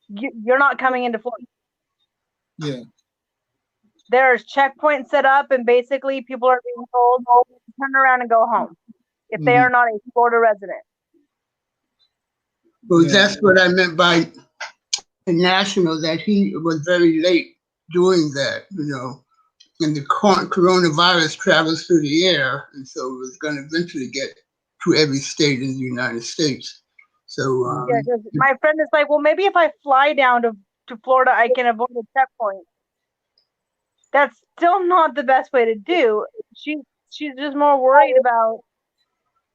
Speaker 2: you're not coming into Florida.
Speaker 1: Yeah.
Speaker 2: There's checkpoints set up, and basically people are being told, turn around and go home if they are not a Florida resident.
Speaker 4: Well, that's what I meant by national, that he was very late doing that, and the coronavirus travels through the air, and so it was going to eventually get to every state in the United States. So
Speaker 2: my friend is like, well, maybe if I fly down to Florida, I can avoid a checkpoint. That's still not the best way to do. She's just more worried about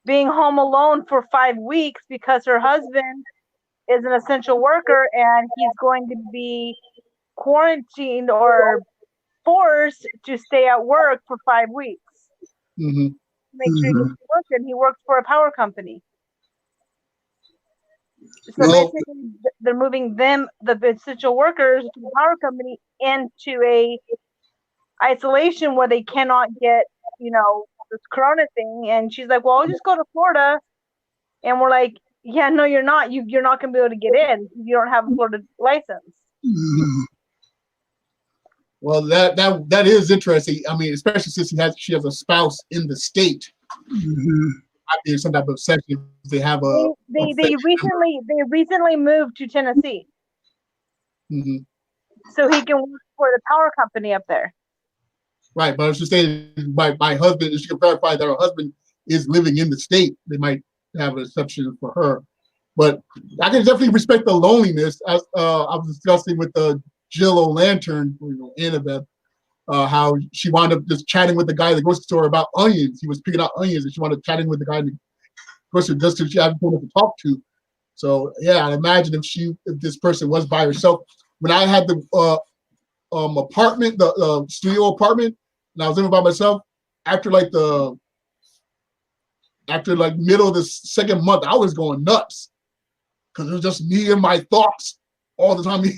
Speaker 2: being home alone for 5 weeks because her husband is an essential worker and he's going to be quarantined or forced to stay at work for 5 weeks.
Speaker 1: Mm-hmm.
Speaker 2: Make sure he gets to work, and he works for a power company. So
Speaker 1: Well,
Speaker 2: basically, they're moving them, the essential workers, to the power company into a isolation where they cannot get, this corona thing. And she's like, well, I'll just go to Florida. And we're like, yeah, no, you're not. You're not going to be able to get in. You don't have a Florida license.
Speaker 4: Mhm.
Speaker 1: well, that is interesting. I mean, especially since she has a spouse in the state.
Speaker 4: Mhm.
Speaker 1: Might be some type of section if they have a.
Speaker 2: They recently moved to Tennessee,
Speaker 1: Mhm.
Speaker 2: so he can work for the power company up there.
Speaker 1: Right, but I was just saying, my husband, if she can verify that her husband is living in the state, they might have an exception for her. But I can definitely respect the loneliness. As I was discussing with Jill O'Lantern, Annabeth, how she wound up just chatting with the guy at the grocery store about onions. He was picking out onions, and she wound up chatting with the guy in the grocery store just because she hadn't someone to talk to. So yeah, I imagine if this person was by herself. When I had the apartment, the studio apartment, and I was living by myself, after middle of the second month, I was going nuts because it was just me and my thoughts all the time.
Speaker 2: And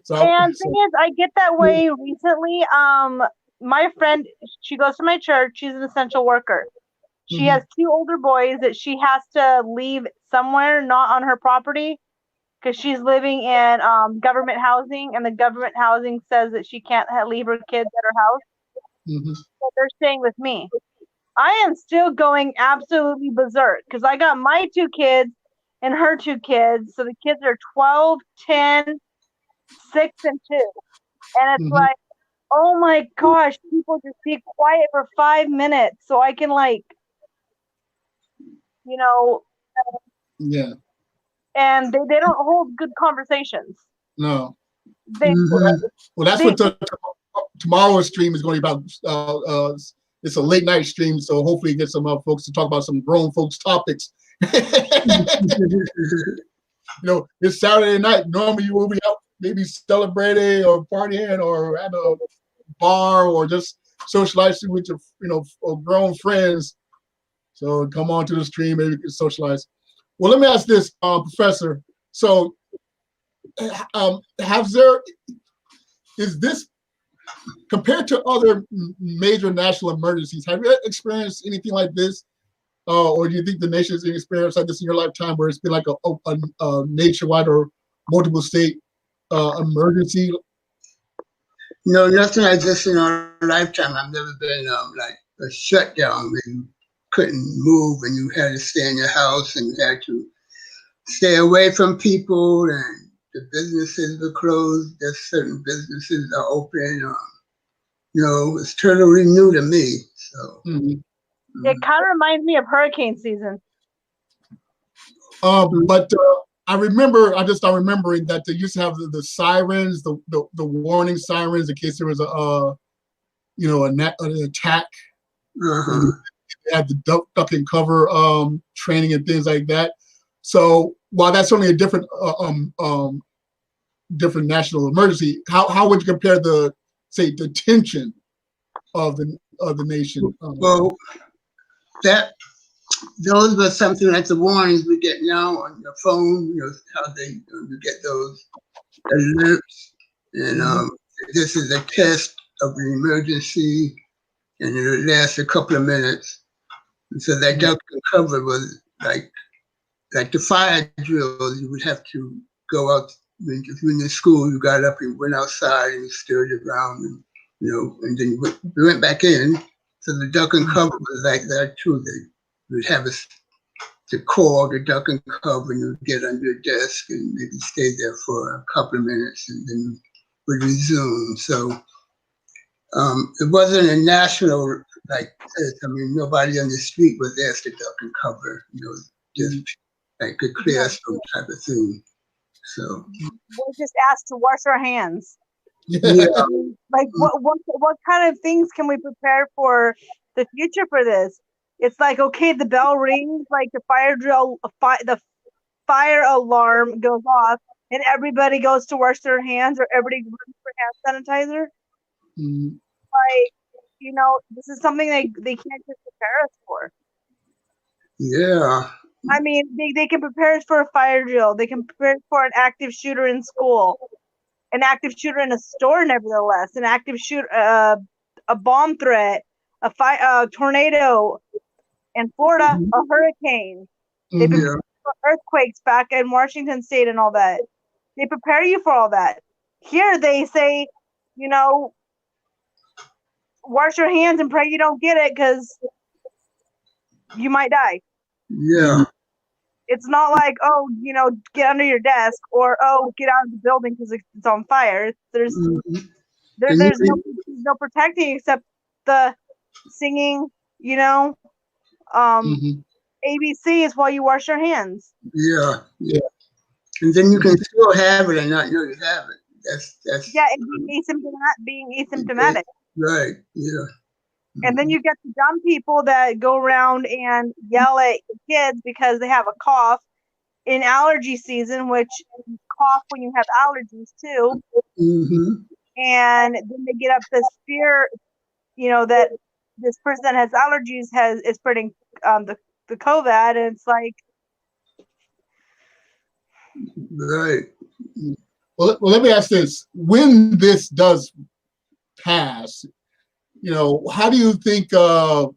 Speaker 2: thing is, I get that way recently. My friend, she goes to my church. She's an essential worker. She has 2 older boys that she has to leave somewhere, not on her property, because she's living in government housing, and the government housing says that she can't leave her kids at her house. So they're staying with me. I am still going absolutely berserk because I got my 2 kids and her 2 kids. So the kids are 12, 10, 6, and 2. And it's like, oh my gosh, people just be quiet for 5 minutes so I can
Speaker 1: yeah,
Speaker 2: and they don't hold good conversations.
Speaker 1: no.
Speaker 2: They,
Speaker 1: Well, that's what tomorrow's stream is going to be about. It's a late night stream, so hopefully get some folks to talk about some grown folks topics. It's Saturday night. Normally you will be out maybe celebrating or partying or at a bar or just socializing with your grown friends. So come on to the stream, maybe you can socialize. Well, let me ask this, Professor. So is this compared to other major national emergencies, have you experienced anything like this? Or do you think the nation has experienced like this in your lifetime where it's been like a nationwide or multiple state emergency?
Speaker 4: No, nothing like this in our lifetime. I've never been like a shutdown where you couldn't move and you had to stay in your house and you had to stay away from people and the businesses were closed. Just certain businesses are open. It's totally new to me. So
Speaker 2: it kind of reminds me of hurricane season.
Speaker 1: But I remember, I just start remembering that they used to have the sirens, the warning sirens in case there was an attack. They had the duck and cover training and things like that. So while that's only a different national emergency, how would you compare the tension of the nation?
Speaker 4: Well, those were something like the warnings we get now on your phone. How you get those alerts, and this is a test of an emergency, and it'll last a couple of minutes. And so that duck and cover was like the fire drills. You would have to go out. If you're in the school, you got up and went outside and you stirred around, and and then you went back in. So the duck and cover was like that too. They would have to call the duck and cover, and you'd get under your desk and maybe stay there for a couple of minutes and then would resume. So it wasn't a national like this. I mean, nobody on the street was asked to duck and cover, just like a clear some type of thing. So
Speaker 2: We're just asked to wash our hands.
Speaker 4: Yeah.
Speaker 2: Like what kind of things can we prepare for the future for this? It's like, okay, the bell rings, like the fire drill, the fire alarm goes off, and everybody goes to wash their hands, or everybody runs for hand sanitizer.
Speaker 4: Mhm.
Speaker 2: Like, this is something they can't just prepare us for.
Speaker 4: Yeah.
Speaker 2: I mean, they can prepare us for a fire drill. They can prepare us for an active shooter in school, an active shooter in a store, nevertheless, an active shooter, a bomb threat, a tornado in Florida, a hurricane. They
Speaker 4: Mhm.
Speaker 2: prepare
Speaker 4: Yeah.
Speaker 2: for earthquakes back in Washington State and all that. They prepare you for all that. Here they say, wash your hands and pray you don't get it because you might die.
Speaker 4: Yeah.
Speaker 2: It's not like, oh, get under your desk, or, oh, get out of the building because it's on fire. There's
Speaker 4: Mhm.
Speaker 2: there,
Speaker 4: And
Speaker 2: there's
Speaker 4: you,
Speaker 2: no protecting except the singing, um,
Speaker 4: Mhm.
Speaker 2: ABC is while you wash your hands.
Speaker 4: Yeah. Yeah. And then you can still have it and not know you have it. That's
Speaker 2: Yeah, and being asymptomatic.
Speaker 4: right. Yeah.
Speaker 2: And then you get the dumb people that go around and yell at kids because they have a cough in allergy season, which you cough when you have allergies too.
Speaker 4: Mm-hmm.
Speaker 2: And then they get up this fear, that this person that has allergies is spreading the COVID, and it's like,
Speaker 4: Right.
Speaker 1: Well, let me ask this: when this does pass, how do you think? A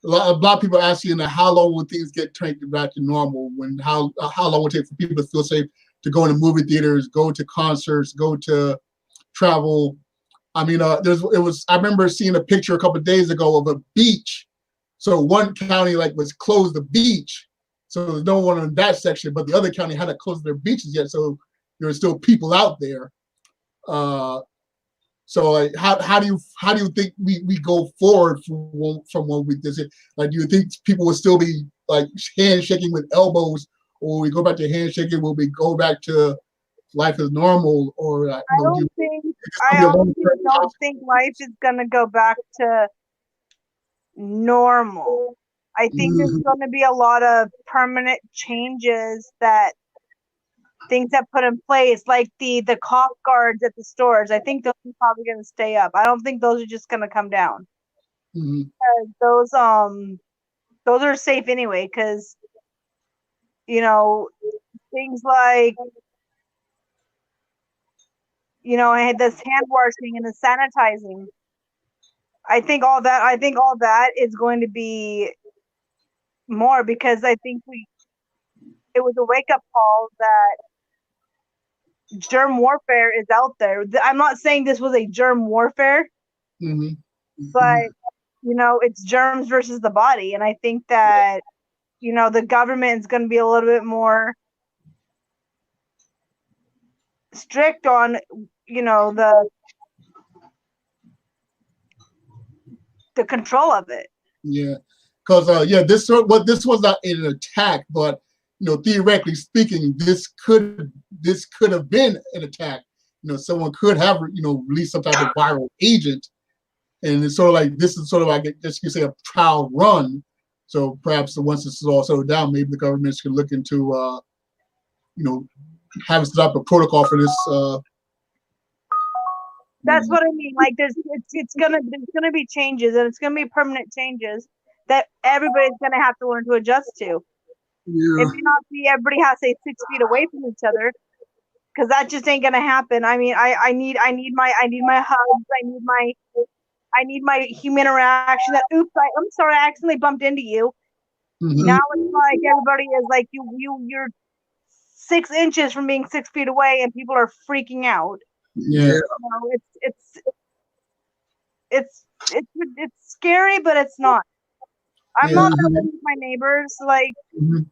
Speaker 1: lot of people are asking, how long will things get turned back to normal? How long will it take for people to feel safe to go into movie theaters, go to concerts, go to travel? I mean, I remember seeing a picture a couple of days ago of a beach. So one county was closed the beach, so there's no one in that section, but the other county hadn't closed their beaches yet, so there were still people out there. So how do you think we go forward from what we did? Like, do you think people will still be like handshaking with elbows, or we go back to handshaking? Will we go back to life as normal, or
Speaker 2: I honestly
Speaker 1: long-term
Speaker 2: don't think life is gonna go back to normal. I think there's
Speaker 4: Mm-hmm.
Speaker 2: going to be a lot of permanent changes that things that put in place, like the cough guards at the stores. I think those are probably going to stay up. I don't think those are just going to come down.
Speaker 1: Mhm.
Speaker 2: Those are safe anyway, because things like I had this hand washing and the sanitizing. I think all that is going to be more, because I think it was a wake up call that germ warfare is out there. I'm not saying this was a germ warfare,
Speaker 1: Mhm.
Speaker 2: but it's germs versus the body, and I think that the government is going to be a little bit more strict on the control of it.
Speaker 1: Yeah, because this was not an attack, but theoretically speaking, this could have been an attack. Someone could have released some type of viral agent, and it's sort of like this is sort of like, I guess you could say, a trial run. So perhaps once this is all settled down, maybe the governments can look into having set up a protocol for this.
Speaker 2: That's what I mean. Like, there's gonna be changes, and it's gonna be permanent changes that everybody's gonna have to learn to adjust to.
Speaker 4: Yeah.
Speaker 2: It may not be everybody has to stay 6 feet away from each other, because that just ain't gonna happen. I mean, I need my hugs. I need my human interaction. That, oops, I'm sorry, I accidentally bumped into you.
Speaker 1: Mhm.
Speaker 2: Now it's like everybody is like, you're 6 inches from being 6 feet away, and people are freaking out.
Speaker 1: Yeah.
Speaker 2: It's scary, but it's not. I'm not that way with my neighbors. Like,
Speaker 1: Mhm.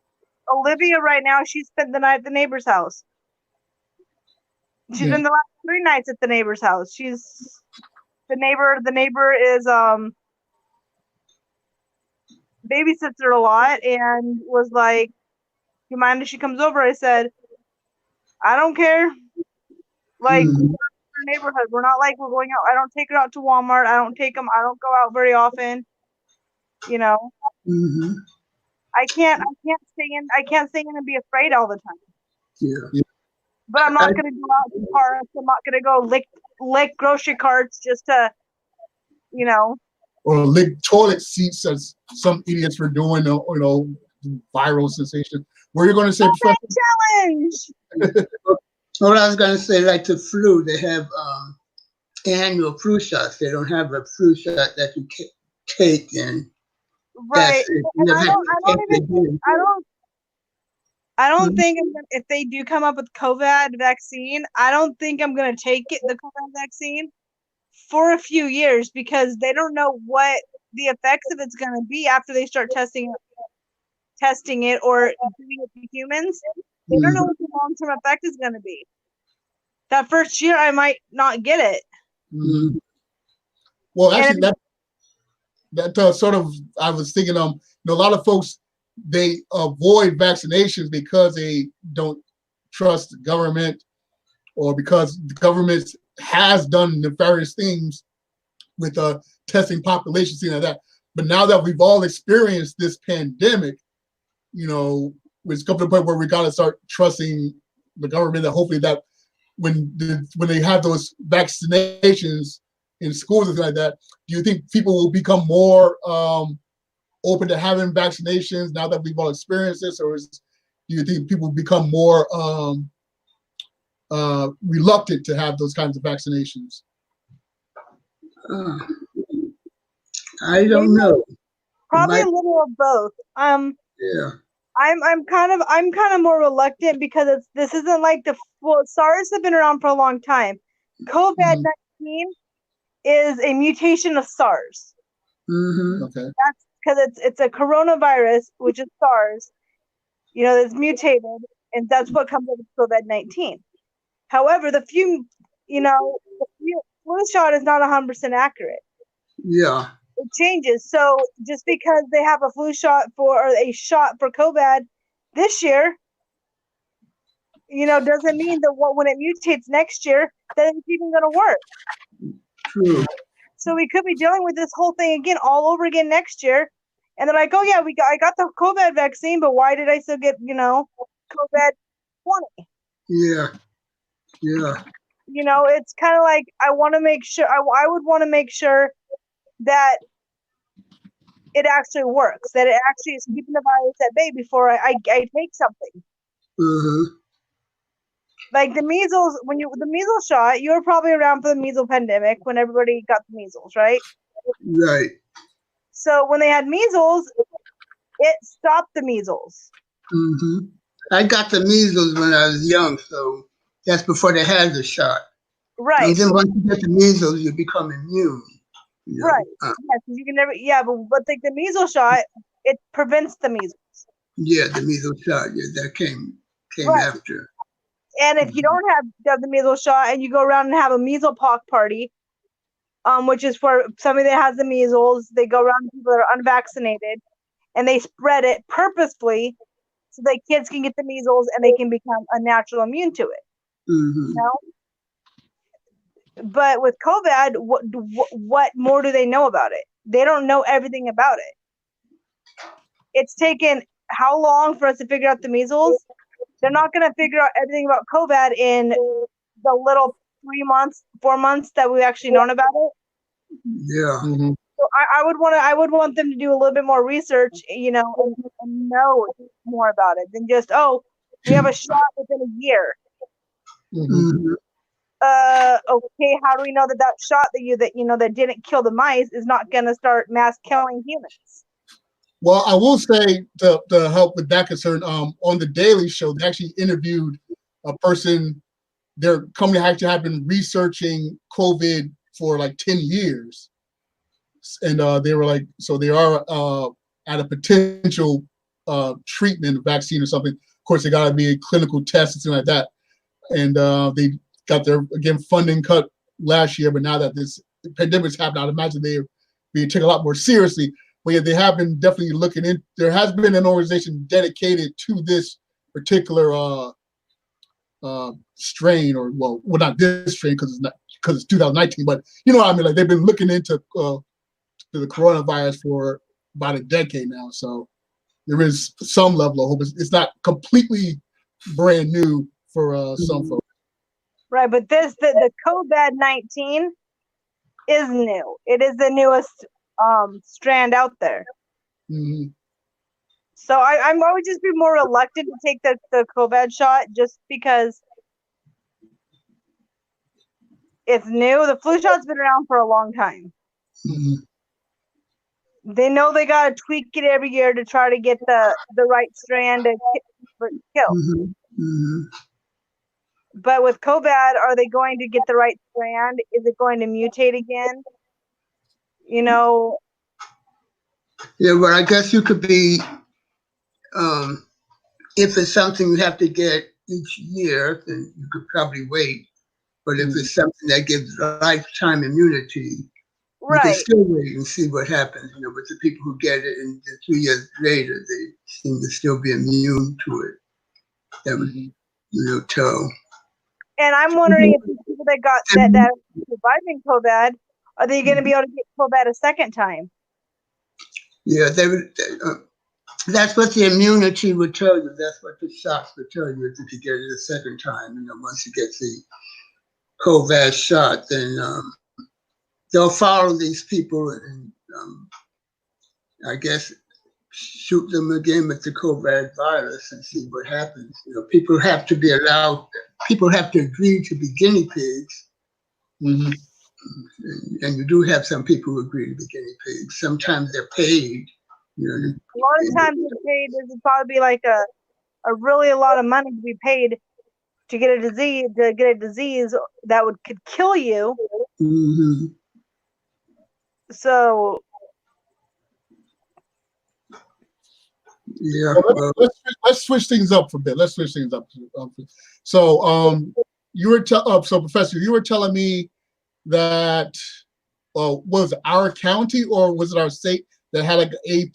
Speaker 2: Olivia right now, she spent the night at the neighbor's house. She's
Speaker 1: Yeah.
Speaker 2: been the last 3 nights at the neighbor's house. She's the neighbor is babysits her a lot, and was like, you mind if she comes over? I said, I don't care. Like,
Speaker 4: Mhm.
Speaker 2: her neighborhood. We're not like we're going out. I don't take her out to Walmart. I don't go out very often. You know,
Speaker 4: Mm-hmm.
Speaker 2: I can't stay in and be afraid all the time.
Speaker 4: Yeah.
Speaker 2: But I'm not gonna go out to parks. I'm not gonna go lick grocery carts just to, you know.
Speaker 1: Or lick toilet seats, as some idiots were doing, viral sensation. Were you going to say,
Speaker 2: challenge?
Speaker 4: Well, I was going to say, like the flu, they have annual flu shots. They don't have a flu shot that you take and
Speaker 2: right. And I don't think if they do come up with COVID vaccine, I don't think I'm going to take the COVID vaccine for a few years because they don't know what the effects of it's going to be after they start testing it or doing it to humans. They don't know what the long-term effect is going to be. That first year, I might not get it.
Speaker 1: Mm-hmm. Well, actually, that sort of, I was thinking, a lot of folks, they avoid vaccinations because they don't trust the government, or because the government has done nefarious things with testing populations, things like that. But now that we've all experienced this pandemic, it's come to the point where we got to start trusting the government. That hopefully that when they have those vaccinations in schools and things like that, do you think people will become more open to having vaccinations now that we've all experienced this, or do you think people become more reluctant to have those kinds of vaccinations?
Speaker 4: I don't know.
Speaker 2: Probably a little of both.
Speaker 4: Yeah.
Speaker 2: I'm kind of more reluctant because this isn't like SARS have been around for a long time. COVID-19 is a mutation of SARS.
Speaker 4: Mm-hmm.
Speaker 1: Okay.
Speaker 2: That's because it's a coronavirus, which is SARS. That's mutated, and that's what comes up with COVID-19. However, the flu shot is not 100% accurate.
Speaker 4: Yeah.
Speaker 2: It changes. So just because they have a flu shot or a shot for COVID this year, doesn't mean that when it mutates next year that it's even going to work.
Speaker 4: True.
Speaker 2: So we could be dealing with this whole thing again all over again next year, and they're like, "Oh yeah, I got the COVID vaccine, but why did I still get COVID 20?"
Speaker 4: Yeah. Yeah.
Speaker 2: It's kind of like I want to make sure. I would want to make sure that it actually works, that it actually is keeping the virus at bay before I take something.
Speaker 4: Mm-hmm.
Speaker 2: Like the measles, the measles shot, you were probably around for the measles pandemic when everybody got the measles, right?
Speaker 4: Right.
Speaker 2: So when they had measles, it stopped the measles.
Speaker 4: Mm-hmm. I got the measles when I was young, so that's before they had the shot.
Speaker 2: Right.
Speaker 4: And then once you get the measles, you become immune.
Speaker 2: Right. Yeah, because you can never. Yeah, but like the measles shot, it prevents the measles.
Speaker 4: Yeah, the measles shot. Yeah, that came
Speaker 2: right.
Speaker 4: after.
Speaker 2: And if you don't have the measles shot, and you go around and have a measles pox party, which is for somebody that has the measles, they go around to people that are unvaccinated, and they spread it purposefully so that kids can get the measles and they can become a natural immune to it.
Speaker 4: Mm-hmm.
Speaker 2: But with COVID, what more do they know about it? They don't know everything about it. It's taken how long for us to figure out the measles? They're not going to figure out everything about COVID in the little 3 months, 4 months that we've actually known about it.
Speaker 4: Yeah.
Speaker 1: Mm-hmm.
Speaker 2: So I would want them to do a little bit more research, and know more about it than just, we have a shot within a year.
Speaker 4: Mm-hmm.
Speaker 2: Okay, how do we know that shot that didn't kill the mice is not going to start mass killing humans?
Speaker 1: Well, I will say to help with that concern, on the Daily Show, they actually interviewed a person. Their company actually had been researching COVID for like 10 years. And they were like, so they are at a potential treatment, vaccine or something. Of course, they got to be a clinical test and something like that. And they got their, again, funding cut last year. But now that this pandemic's happened, I'd imagine they're being taken a lot more seriously. But yeah, they have been definitely looking in. There has been an organization dedicated to this particular strain, or well, not this strain because it's 2019, but you know what I mean. Like they've been looking into the coronavirus for about a decade now, so there is some level of hope. It's not completely brand new for some folks.
Speaker 2: Right, but the COVID-19 is new. It is the newest strand out there.
Speaker 1: Mm-hmm.
Speaker 2: So I would just be more reluctant to take the COVID shot just because it's new. The flu shot's been around for a long time.
Speaker 1: Mm-hmm.
Speaker 2: They know they gotta tweak it every year to try to get the right strand to kill.
Speaker 4: Mm-hmm. Mm-hmm.
Speaker 2: But with COVID, are they going to get the right strand? Is it going to mutate again? You know.
Speaker 4: Yeah, well, I guess you could be, if it's something you have to get each year, then you could probably wait. But if it's something that gives lifetime immunity, you can
Speaker 2: Right.
Speaker 4: still wait and see what happens. You know, but the people who get it and 2 years later, they seem to still be immune to it. That would tell.
Speaker 2: And I'm wondering if the people that got that are surviving COVID, are they going to be able to get COVID a second time?
Speaker 4: Yeah, they would. That's what the immunity would tell you. That's what the shots would tell you if you get it a second time. You know, once you get the COVID shot, then they'll follow these people and I guess shoot them again with the COVID virus and see what happens. You know, people have to agree to be guinea pigs.
Speaker 1: Mm-hmm.
Speaker 4: And you do have some people who agree to be guinea pigs. Sometimes they're paid. You know,
Speaker 2: a lot of times they're paid. This would probably be like a really a lot of money to be paid to get a disease that could kill you.
Speaker 4: Mm-hmm.
Speaker 2: So
Speaker 4: yeah,
Speaker 1: well, let's switch things up for a bit. Let's switch things up. So you were so Professor, you were telling me that was it our county or was it our state that had like A+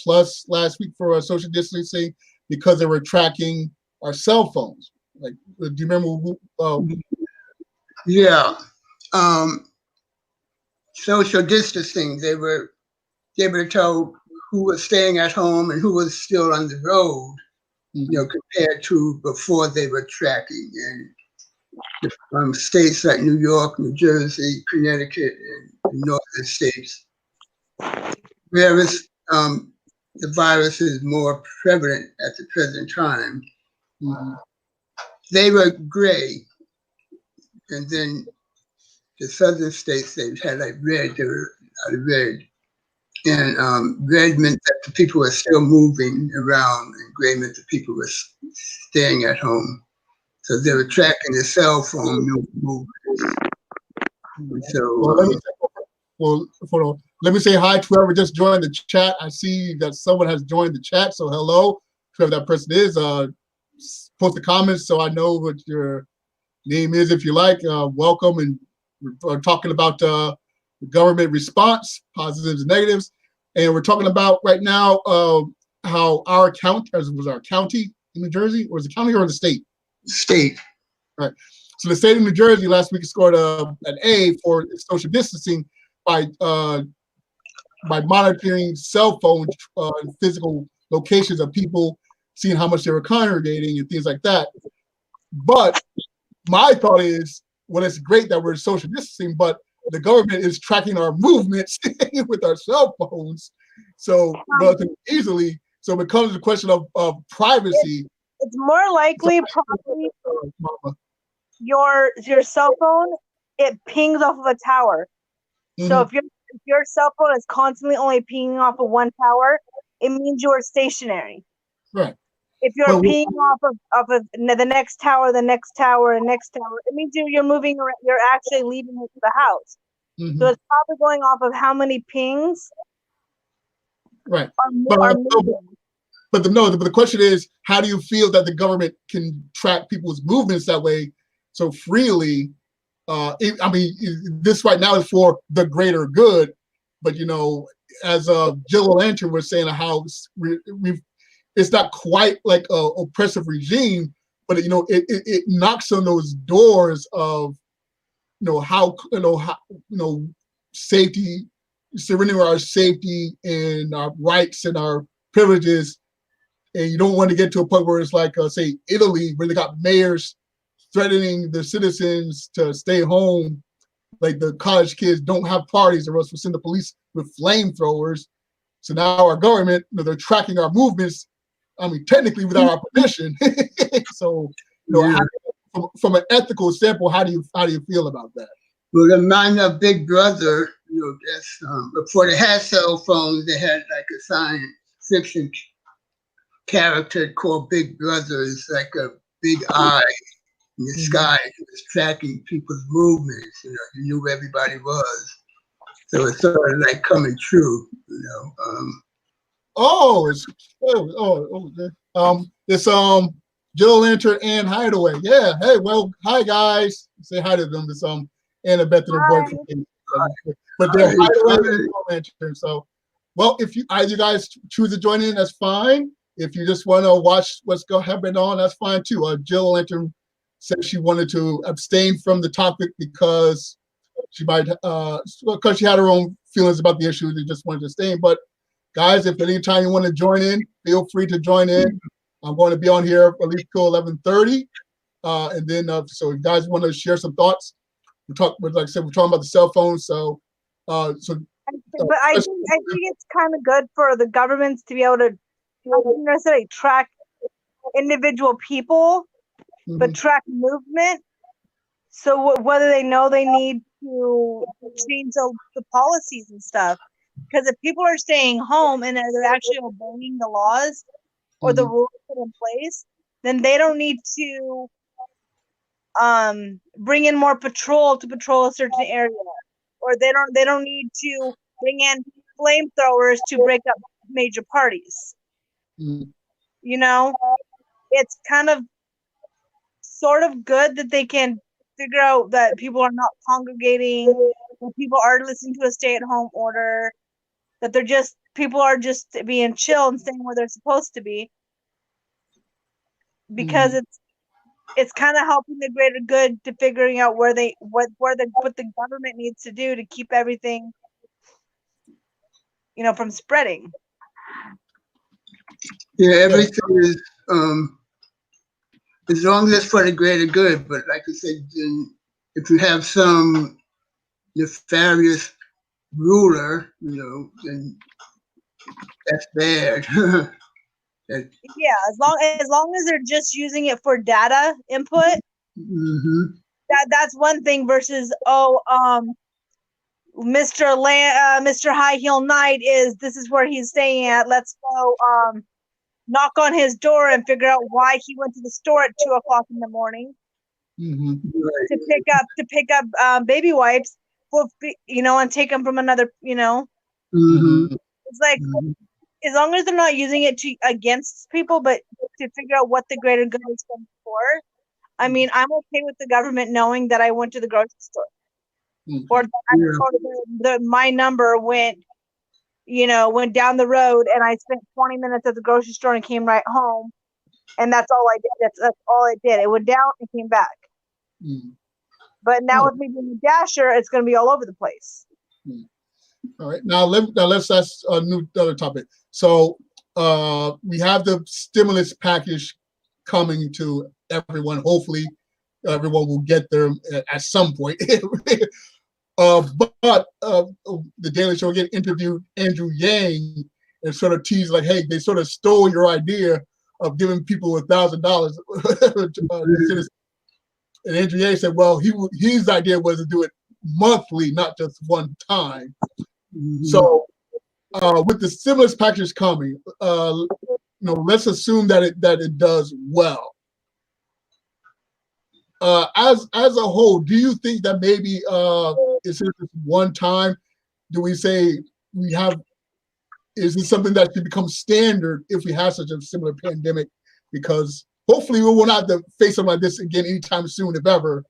Speaker 1: last week for social distancing because they were tracking our cell phones? Like, do you remember who?
Speaker 4: Yeah. Social distancing. They were able to tell who was staying at home and who was still on the road. You know, compared to before they were tracking. And states like New York, New Jersey, Connecticut, and northern states, whereas the virus is more prevalent at the present time, they were gray. And then the southern states, they had like red, they were red. And red meant that the people were still moving around, and gray meant the people were staying at home. So they were tracking the cell phone movements. So,
Speaker 1: let me say hi to whoever just joined the chat. I see that someone has joined the chat. So hello, whoever that person is. Post the comments so I know what your name is if you like. Welcome, and we're talking about the government response, positives and negatives, and we're talking about right now how our county, was our county in New Jersey, or was it county or the state?
Speaker 4: State.
Speaker 1: Right. So the state of New Jersey last week scored an A for social distancing by monitoring cell phone physical locations of people, seeing how much they were congregating and things like that. But my thought is, well, it's great that we're social distancing, but the government is tracking our movements with our cell phones so relatively easily. So it becomes a question of privacy.
Speaker 2: It's more likely probably your cell phone, it pings off of a tower. So if your cell phone is constantly only pinging off of one tower, it means you are stationary.
Speaker 1: Right.
Speaker 2: If you're pinging off of the next tower, the next tower, and next tower, it means you're moving around, you're actually leaving the house. So it's probably going off of how many pings.
Speaker 1: Right.
Speaker 2: Are moving.
Speaker 1: But the question is, how do you feel that the government can track people's movements that way so freely? This right now is for the greater good, but you know, as Jill Lantern was saying, how it's not quite like an oppressive regime, but it knocks on those doors of how safety, surrendering our safety and our rights and our privileges, and you don't want to get to a point where it's like say Italy, where they got mayors threatening the citizens to stay home, like the college kids don't have parties or else we'll send the police with flamethrowers. So now our government, they're tracking our movements. I mean, technically without our permission. So, from an ethical standpoint, how do you feel about that?
Speaker 4: Well, the mind of Big Brother, that's before they had cell phones, they had like a science fiction character called Big Brother. It's like a big eye in the sky. It was tracking people's movements. You knew where everybody was. So it's sort of like coming true.
Speaker 1: It's Jill Lantern and Hideaway. Yeah. Hey, well, hi guys. Say hi to them. This Annabeth and her boyfriend. But they're Hideaway and Jill Lantern. So, well, if you guys choose to join in, that's fine. If you just want to watch what's happening on, that's fine too. Jill Lantern said she wanted to abstain from the topic because she might, because she had her own feelings about the issue. They just wanted to abstain. But guys, if anytime you want to join in, feel free to join in. I'm going to be on here at least till 11:30, and then so if you guys want to share some thoughts, like I said, we're talking about the cell phone. So,
Speaker 2: but I think it's kind of good for the governments to be able to not necessarily track individual people, but track movement. So whether they know they need to change the policies and stuff, because if people are staying home and they're actually obeying the laws or the rules put in place, then they don't need to bring in more patrol to patrol a certain area, or they don't need to bring in flamethrowers to break up major parties. It's kind of sort of good that they can figure out that people are not congregating, that people are listening to a stay-at-home order, that people are just being chill and staying where they're supposed to be, because it's kind of helping the greater good to figuring out what the government needs to do to keep everything from spreading.
Speaker 4: Yeah, everything is as long as it's for the greater good. But like I said, if you have some nefarious ruler, then that's bad.
Speaker 2: Yeah, as long as they're just using it for data input, that's one thing. Versus Mr. High Heel Knight this is where he's staying at. Let's go knock on his door and figure out why he went to the store at 2:00 in the morning to pick up baby wipes, and take them from another. It's like. As long as they're not using it against people, but to figure out what the greater good is for. I mean, I'm okay with the government knowing that I went to the grocery store, or that my number went down the road, and I spent 20 minutes at the grocery store and came right home, and that's all I did. That's all I did. It went down and came back. But now with me being a dasher, it's going to be all over the place.
Speaker 1: All right, now let's ask another topic. So we have the stimulus package coming to everyone. Hopefully, everyone will get there at some point. But the Daily Show again interviewed Andrew Yang and sort of teased like, hey, they sort of stole your idea of giving people $1,000. And Andrew Yang said, well, his idea was to do it monthly, not just one time. So with the stimulus package coming, let's assume that it does well. As a whole, do you think that maybe is it one time? Do we say is this something that should become standard if we have such a similar pandemic? Because hopefully we will not have to face something like this again anytime soon, if ever.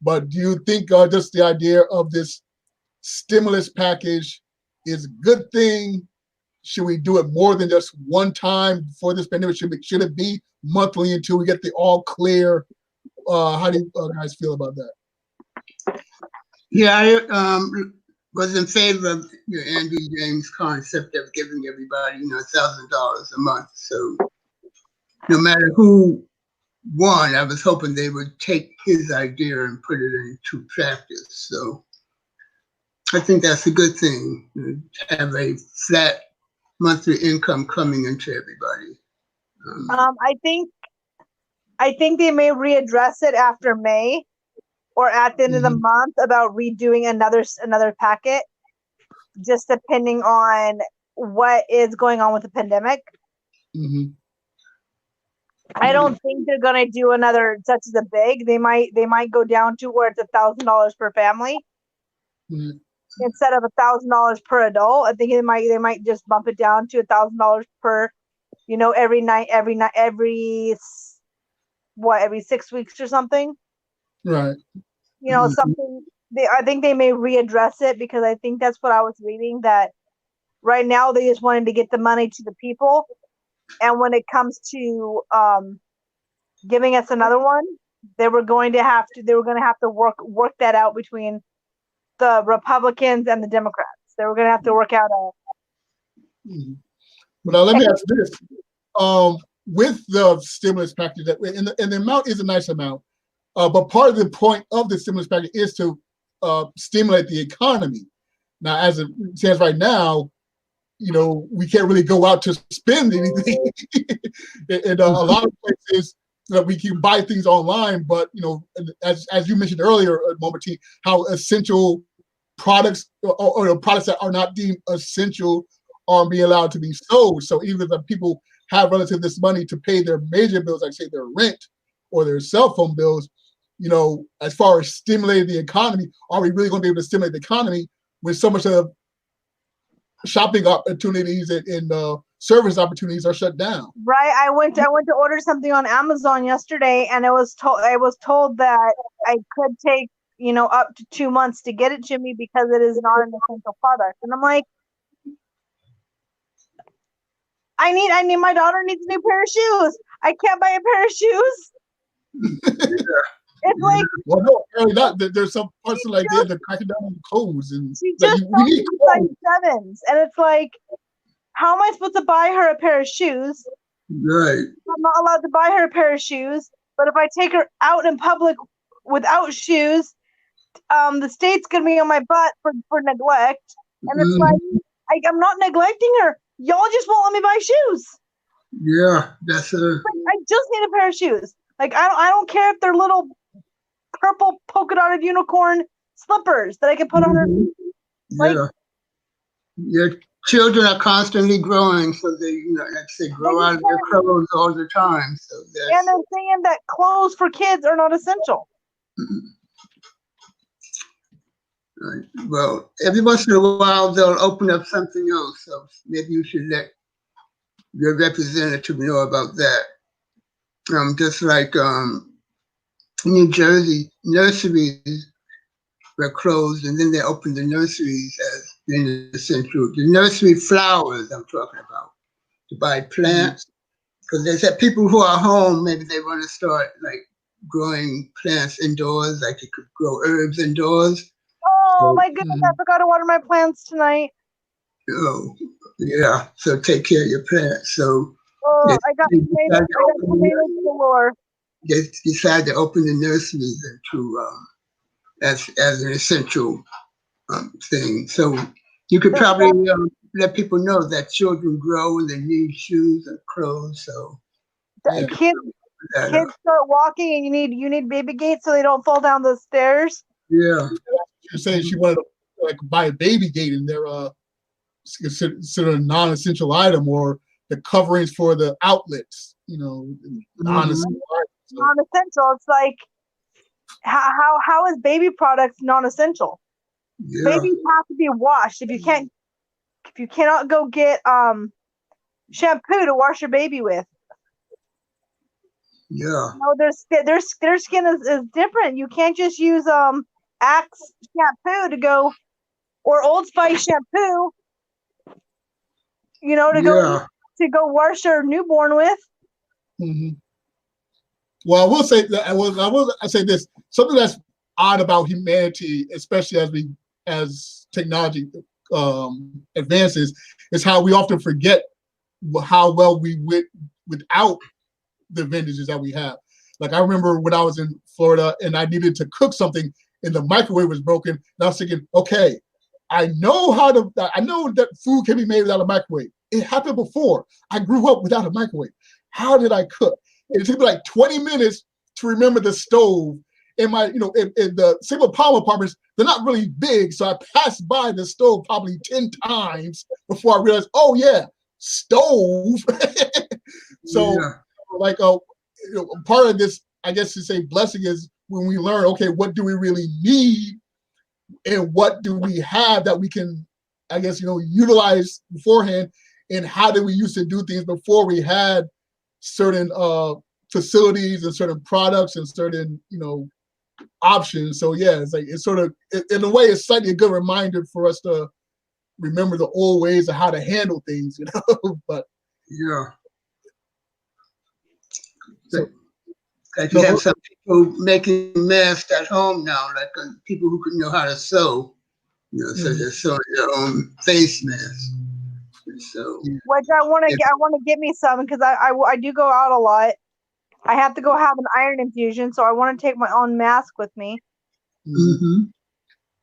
Speaker 1: But do you think just the idea of this stimulus package is a good thing, should we do it more than just one time for this pandemic? Should it be monthly until we get the all clear? How do you guys feel about that?
Speaker 4: Yeah, I was in favor of Andrew James' concept of giving everybody, $1,000 a month. So no matter who won, I was hoping they would take his idea and put it into practice. So I think that's a good thing, to have a flat monthly income coming into everybody.
Speaker 2: I think they may readdress it after May or at the end of the month about redoing another packet, just depending on what is going on with the pandemic.
Speaker 1: Mm-hmm.
Speaker 2: I don't think they're gonna do another such as a big. They might go down to where it's $1,000 per family instead of $1,000 per adult. I think they might just bump it down to $1,000 per, every 6 weeks or something.
Speaker 1: Right.
Speaker 2: Something. I think they may readdress it because I think that's what I was reading, that right now they just wanted to get the money to the people, and when it comes to giving us another one, they were going to have to work that out between the Republicans and the Democrats. They were going to have to work out
Speaker 1: But let me ask this: with the stimulus package, and the amount is a nice amount, but part of the point of the stimulus package is to stimulate the economy. Now, as it stands right now, we can't really go out to spend anything. And a lot of places we can buy things online, but as you mentioned earlier, Momenti, how essential products or products that are not deemed essential aren't being allowed to be sold. So even if people have relative this money to pay their major bills, like say their rent or their cell phone bills, as far as stimulating the economy, are we really going to be able to stimulate the economy when so much of shopping opportunities and service opportunities are shut down?
Speaker 2: Right. I went to order something on Amazon yesterday, and I was told that I could take up to 2 months to get it to me because it is not an essential product. And I'm like, I need my daughter needs a new pair of shoes. I can't buy a pair of shoes. It's like,
Speaker 1: well, no, apparently not. There's some person like they're cracking down on the codes, and
Speaker 2: she just
Speaker 1: we need
Speaker 2: size 7s, and it's like, how am I supposed to buy her a pair of shoes?
Speaker 4: Right.
Speaker 2: I'm not allowed to buy her a pair of shoes, but if I take her out in public without shoes, the state's gonna be on my butt for neglect. And it's like, I'm not neglecting her. Y'all just won't let me buy shoes.
Speaker 4: Yeah, that's
Speaker 2: I just need a pair of shoes. Like, I don't care if they're little purple polka dotted unicorn slippers that I can put on her feet. Like,
Speaker 4: your children are constantly growing, so they, they grow out of their clothes all the time. So
Speaker 2: and they're saying that clothes for kids are not essential.
Speaker 4: Right. Well, every once in a while they'll open up something else. So maybe you should let your representative know about that. Just like New Jersey, nurseries were closed, and then they opened the nurseries as being essential. The nursery flowers I'm talking about, to buy plants, because they said people who are home, maybe they want to start like growing plants indoors, like you could grow herbs indoors.
Speaker 2: Oh my goodness, I forgot to water my plants tonight.
Speaker 4: Oh, yeah. So take care of your plants. So
Speaker 2: I got tomatoes galore.
Speaker 4: They decided to open the nurseries into as an essential thing. So you could probably let people know that children grow and they need shoes and clothes. So
Speaker 2: kids start walking, and you need baby gates so they don't fall down the stairs.
Speaker 4: Yeah.
Speaker 1: She was saying she wanted to buy a baby gate, and they're considered a non-essential item, or the coverings for the outlets, non-essential items.
Speaker 2: Non-essential. It's like, how is baby products non-essential?
Speaker 4: Yeah.
Speaker 2: Babies have to be washed. If you cannot go get shampoo to wash your baby with.
Speaker 4: Yeah.
Speaker 2: Their skin is different. You can't just use Axe shampoo to go, or Old Spice shampoo you know, to go wash your newborn with.
Speaker 1: Mm-hmm. Well, I will say that I say this, something that's odd about humanity, especially as technology advances, is how we often forget how well we went without the advantages that we have. Like I remember when I was in Florida and I needed to cook something and the microwave was broken, and I was thinking, okay, I know that food can be made without a microwave. It happened before. I grew up without a microwave. How did I cook? It took me like 20 minutes to remember the stove. In the single palm apartments, they're not really big. So I passed by the stove probably 10 times before I realized, oh yeah, stove. So like, part of this, I guess to say blessing is when we learn, okay, what do we really need? And what do we have that we can, I guess, utilize beforehand? And how did we used to do things before we had certain facilities and certain products and certain, options? So yeah, it's sort of, in a way, it's slightly a good reminder for us to remember the old ways of how to handle things, But
Speaker 4: yeah.
Speaker 1: So,
Speaker 4: like you have some people making masks at home now, like people who can know how to sew, so they're sewing their own face masks. So,
Speaker 2: which I want to get me some because I do go out a lot. I have to go have an iron infusion, so I want to take my own mask with me.
Speaker 4: mm-hmm.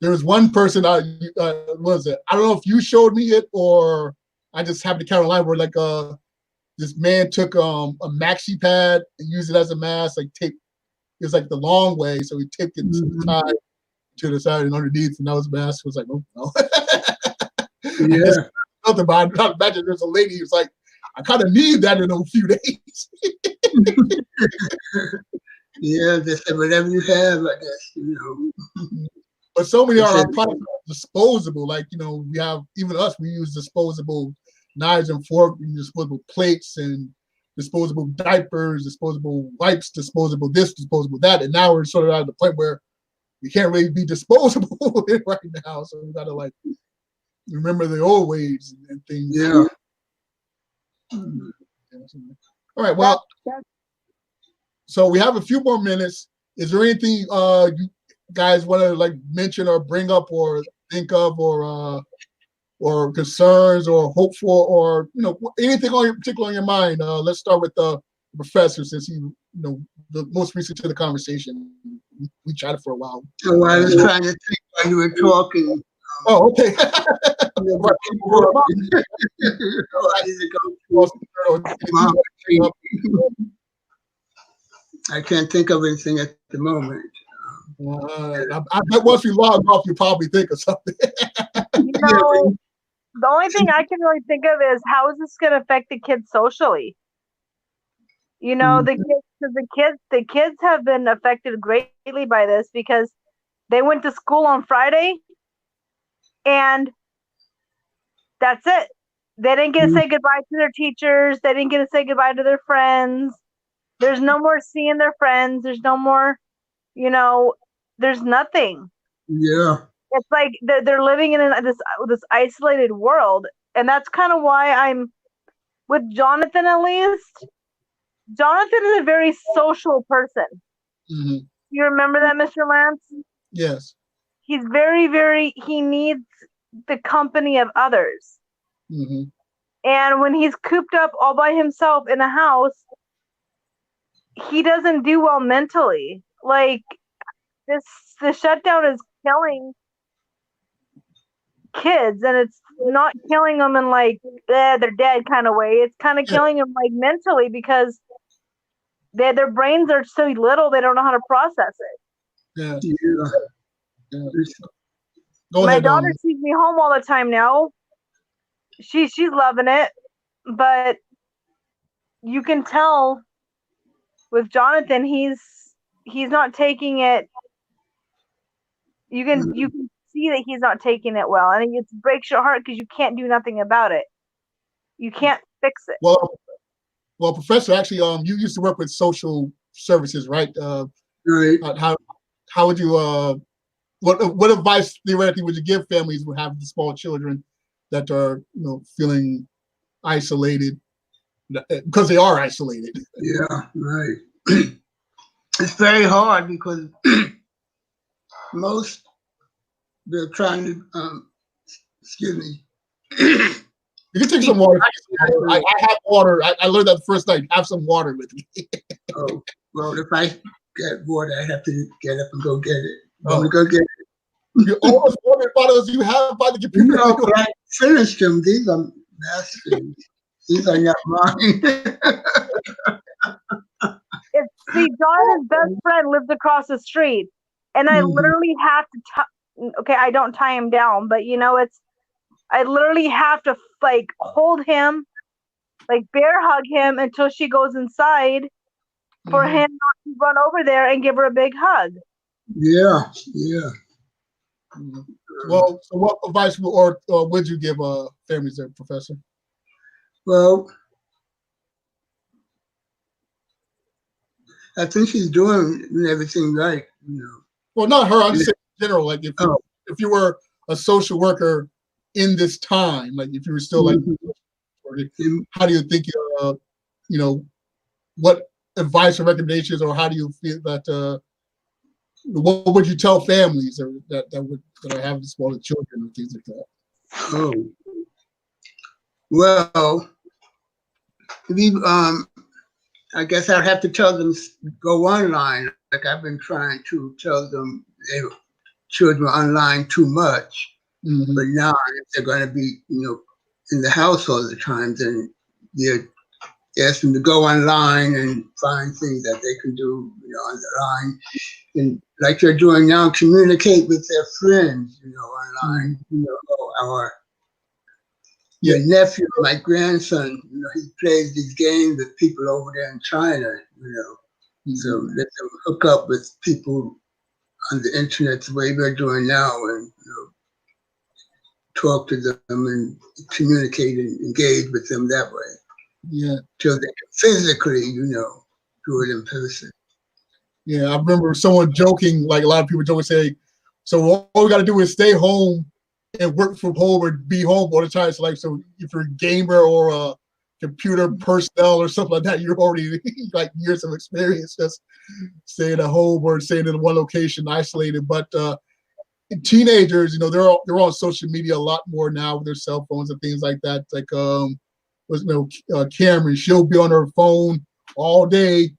Speaker 1: There was one person, what was it? I don't know if you showed me it or I just happened to Carolina where like this man took a maxi pad and used it as a mask, like tape. It was like the long way, so he taped it tied to the side and underneath, and that was a mask. I was like, oh no.
Speaker 4: Yeah.
Speaker 1: Nothing, but I not imagine there's a lady who's like, I kind of need that in a few days.
Speaker 4: Yeah, they said whatever you have, I guess,
Speaker 1: But so many of our products are disposable. Like, we have, even us, we use disposable knives and forks, disposable plates and disposable diapers, disposable wipes, disposable this, disposable that. And now we're sort of at the point where we can't really be disposable right now. So we got to like remember the old ways and things.
Speaker 4: Yeah.
Speaker 1: All right. Well, so we have a few more minutes. Is there anything you guys want to like mention or bring up or think of or concerns or hope for or anything particular on your mind? Let's start with the professor since he the most recent to the conversation. We chatted for a while.
Speaker 4: So I was trying to think while you were talking.
Speaker 1: Oh, okay.
Speaker 4: I can't think of anything at the moment.
Speaker 1: I bet once we log off, you probably think of something.
Speaker 2: The only thing I can really think of is how is this going to affect the kids socially? The kids have been affected greatly by this because they went to school on Friday and that's it. They didn't get to say goodbye to their teachers. They didn't get to say goodbye to their friends. There's no more seeing their friends. There's no more, there's nothing.
Speaker 4: Yeah.
Speaker 2: It's like they're living in this isolated world. And that's kind of why I'm with Jonathan, at least. Jonathan is a very social person.
Speaker 1: Mm-hmm.
Speaker 2: You remember that, Mr. Lance?
Speaker 1: Yes.
Speaker 2: He's very, very, he needs the company of others.
Speaker 1: Mm-hmm.
Speaker 2: And when he's cooped up all by himself in a house, he doesn't do well mentally. Like, the shutdown is killing kids, and it's not killing them in like, they're dead kind of way. It's kind of killing them like mentally because their brains are so little, they don't know how to process it.
Speaker 1: Yeah.
Speaker 2: My daughter sees me home all the time now. She's loving it, but you can tell with Jonathan, he's not taking it. You can see that he's not taking it well, and it breaks your heart because you can't do nothing about it. You can't fix it.
Speaker 1: Well, Professor, actually, you used to work with social services, right?
Speaker 4: Right.
Speaker 1: How would you what advice theoretically would you give families who have the small children that are feeling isolated because they are isolated.
Speaker 4: Yeah, right. It's very hard because most they're trying to excuse me.
Speaker 1: You can take some water. I have water. I learned that the first night. Have some water with me.
Speaker 4: Oh, well, if I get water, I have to get up and go get it.
Speaker 1: Oh.
Speaker 4: Go get it.
Speaker 1: All those water bottles you have by the computer.
Speaker 4: No, but I finished them. These are masters. These are not mine.
Speaker 2: See, Jonathan's best friend lives across the street, and I literally have to. Okay, I don't tie him down, but I literally have to like hold him, like bear hug him until she goes inside for him not to run over there and give her a big hug.
Speaker 4: Yeah.
Speaker 1: Well, so what advice or would you give families there, Professor?
Speaker 4: Well, I think she's doing everything right,
Speaker 1: Well, not her. I'm just saying in general. Like if you were a social worker in this time, like if you were still like, how do you think what advice or recommendations, or how do you feel that what would you tell families that are having smaller children and things like that?
Speaker 4: Oh, well, I guess I'd have to tell them go online. Like I've been trying to tell them children online too much, but now if they're going to be in the house all the time, then you ask them to go online and find things that they can do on the line, and like they're doing now, communicate with their friends online. Our nephew, my grandson, he plays these games with people over there in China, so let them hook up with people on the internet the way we're doing now, and talk to them and communicate and engage with them that way.
Speaker 1: Yeah.
Speaker 4: Till they can physically, do it in person.
Speaker 1: Yeah, I remember someone joking, like a lot of people joke and say, so all we got to do is stay home and work from home or be home all the time. So so if you're a gamer or a computer personnel or something like that, you're already like years of experience just staying at home or staying in one location, isolated. But teenagers, they're on social media a lot more now with their cell phones and things like that. Like Cameron, she'll be on her phone all day,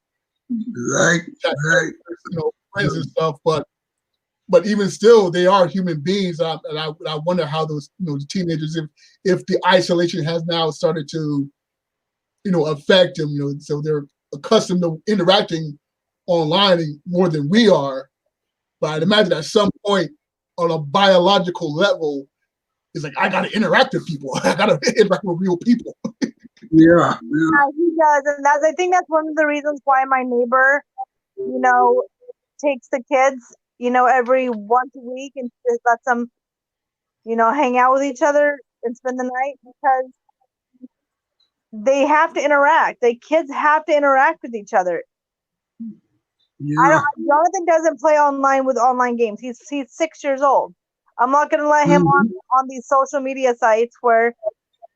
Speaker 4: right,
Speaker 1: friends and stuff. But even still, they are human beings, and I wonder how those teenagers, if the isolation has now started to affect them, so they're accustomed to interacting online more than we are. But I'd imagine at some point on a biological level, it's like I got to interact with people. I got to interact with real people.
Speaker 4: Yeah,
Speaker 2: he does, and I think that's one of the reasons why my neighbor, takes the kids, every once a week and just lets them, hang out with each other and spend the night, because they have to interact. The kids have to interact with each other.
Speaker 4: Yeah.
Speaker 2: Jonathan doesn't play online with online games. He's 6 years old. I'm not going to let him on these social media sites where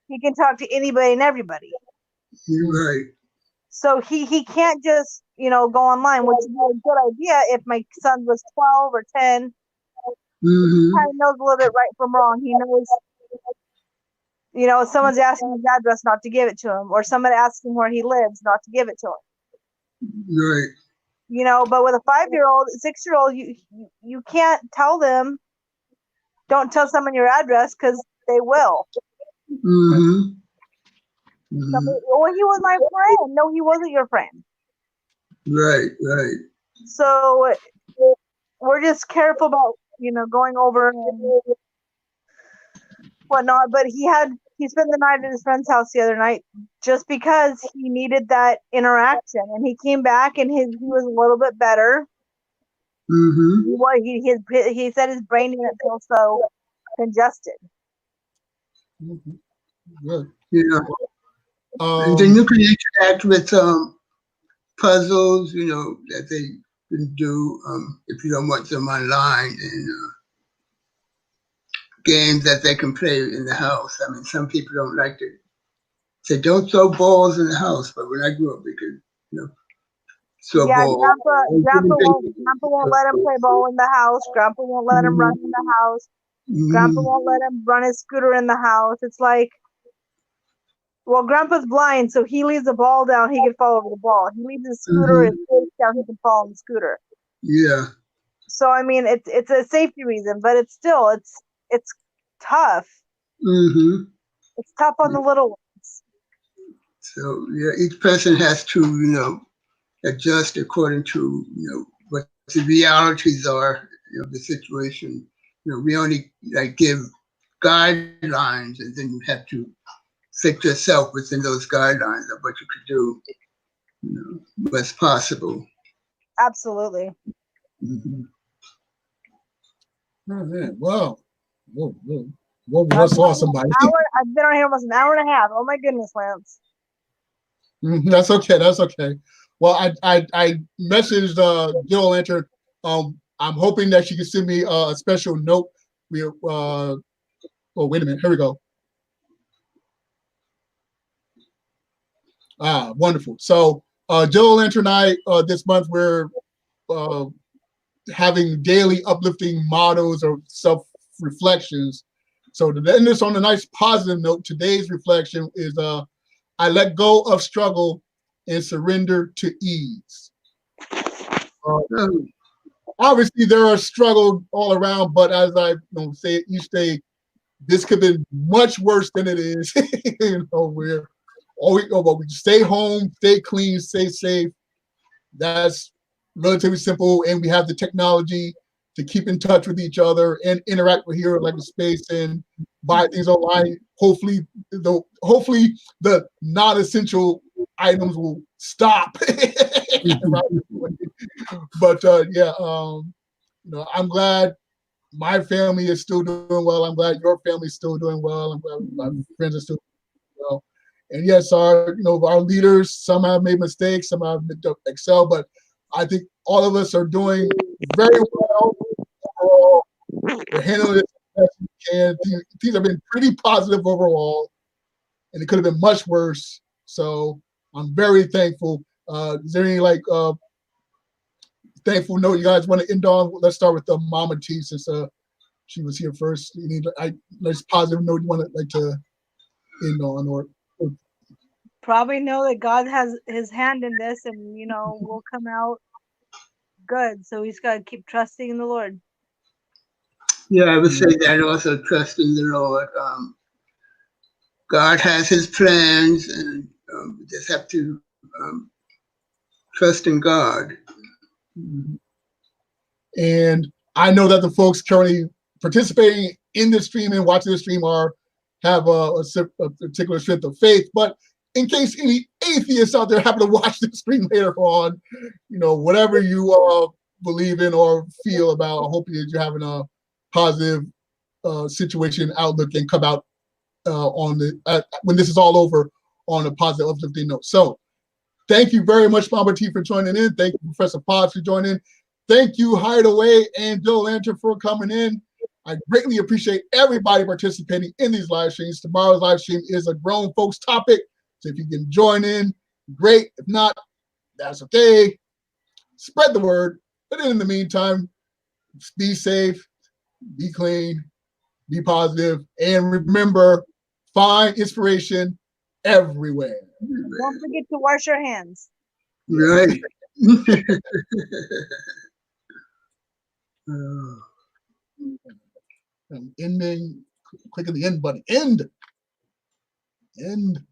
Speaker 2: he can talk to anybody and everybody.
Speaker 4: You're right.
Speaker 2: So he can't just, go online, which would be a good idea if my son was 12 or 10. He kind of knows a little bit right from wrong. He knows, if someone's asking his address, not to give it to him, or someone asking where he lives, not to give it to him.
Speaker 4: Right.
Speaker 2: But with a 5-year-old, 6-year-old, you can't tell them, don't tell someone your address, because they will. Well, he was my friend. No, he wasn't your friend.
Speaker 4: Right.
Speaker 2: So we're just careful about, going over and whatnot. But he spent the night at his friend's house the other night just because he needed that interaction. And he came back and he was a little bit better. He said his brain didn't feel so congested.
Speaker 1: Good.
Speaker 4: Yeah. And then you can interact with puzzles, that they can do if you don't want them online, and games that they can play in the house. I mean, some people don't like to Said don't throw balls in the house. But when I grew up, we could, throw
Speaker 2: Yeah,
Speaker 4: balls.
Speaker 2: Grandpa won't let him play ball in the house. Grandpa won't let him run in the house. Grandpa won't let him run his scooter in the house. It's like, well, Grandpa's blind, so he leaves the ball down, he can fall over the ball. He leaves his scooter his face down, he can fall on the scooter.
Speaker 4: Yeah.
Speaker 2: So I mean, it's a safety reason, but it's tough.
Speaker 4: Mm-hmm.
Speaker 2: It's tough on the little ones.
Speaker 4: So yeah, each person has to, adjust according to, what the realities are, the situation. We only like give guidelines, and then you have to fit yourself within those guidelines of what you could do, what's possible.
Speaker 2: Absolutely.
Speaker 4: Mm-hmm.
Speaker 1: Oh, man. Well, I saw somebody.
Speaker 2: I've been on here almost an hour and a half. Oh my goodness, Lance.
Speaker 1: That's okay. That's okay. Well, I messaged Jill Lantern. I'm hoping that she can send me a special note. Oh, wait a minute. Here we go. Wonderful. So Jill Lantern and I this month we're having daily uplifting mottos or self-reflections. So to end this on a nice positive note, today's reflection is I let go of struggle and surrender to ease. Obviously, there are struggles all around, but as I say each day, this could have been much worse than it is. We're we stay home, stay clean, stay safe. That's relatively simple, and we have the technology to keep in touch with each other and interact with here like the space and buy things online. Hopefully the non-essential items will stop. But I'm glad my family is still doing well. I'm glad your family is still doing well. I'm glad my friends are still doing well. And yes, our leaders, some have made mistakes, some have excelled, but I think all of us are doing very well overall. We're handling it as best we can. Things have been pretty positive overall, and it could have been much worse. So I'm very thankful. Is there any thankful note you guys want to end on? Let's start with Mama T, since she was here first. You need nice positive note you want to end on, or
Speaker 2: Probably know that God has his hand in this, and we'll come out good. So we just gotta keep trusting in the Lord.
Speaker 4: Yeah, I would say that also, trust in the Lord. God has his plans, and we just have to trust in God.
Speaker 1: And I know that the folks currently participating in the stream and watching the stream have a particular strength of faith. But in case any atheists out there happen to watch the stream later on, whatever you believe in or feel about, I hope that you're having a positive situation outlook and come out when this is all over on a positive, uplifting note. So thank you very much, Mama T, for joining in. Thank you, Professor Potts, for joining in. Thank you, Hideaway and Jill Lantern, for coming in. I greatly appreciate everybody participating in these live streams. Tomorrow's live stream is a grown folks topic. So if you can join in, great. If not, that's okay. Spread the word. But in the meantime, be safe, be clean, be positive, and remember, find inspiration everywhere.
Speaker 2: Don't forget to wash your hands.
Speaker 4: Right.
Speaker 1: I'm ending, clicking the end button. End.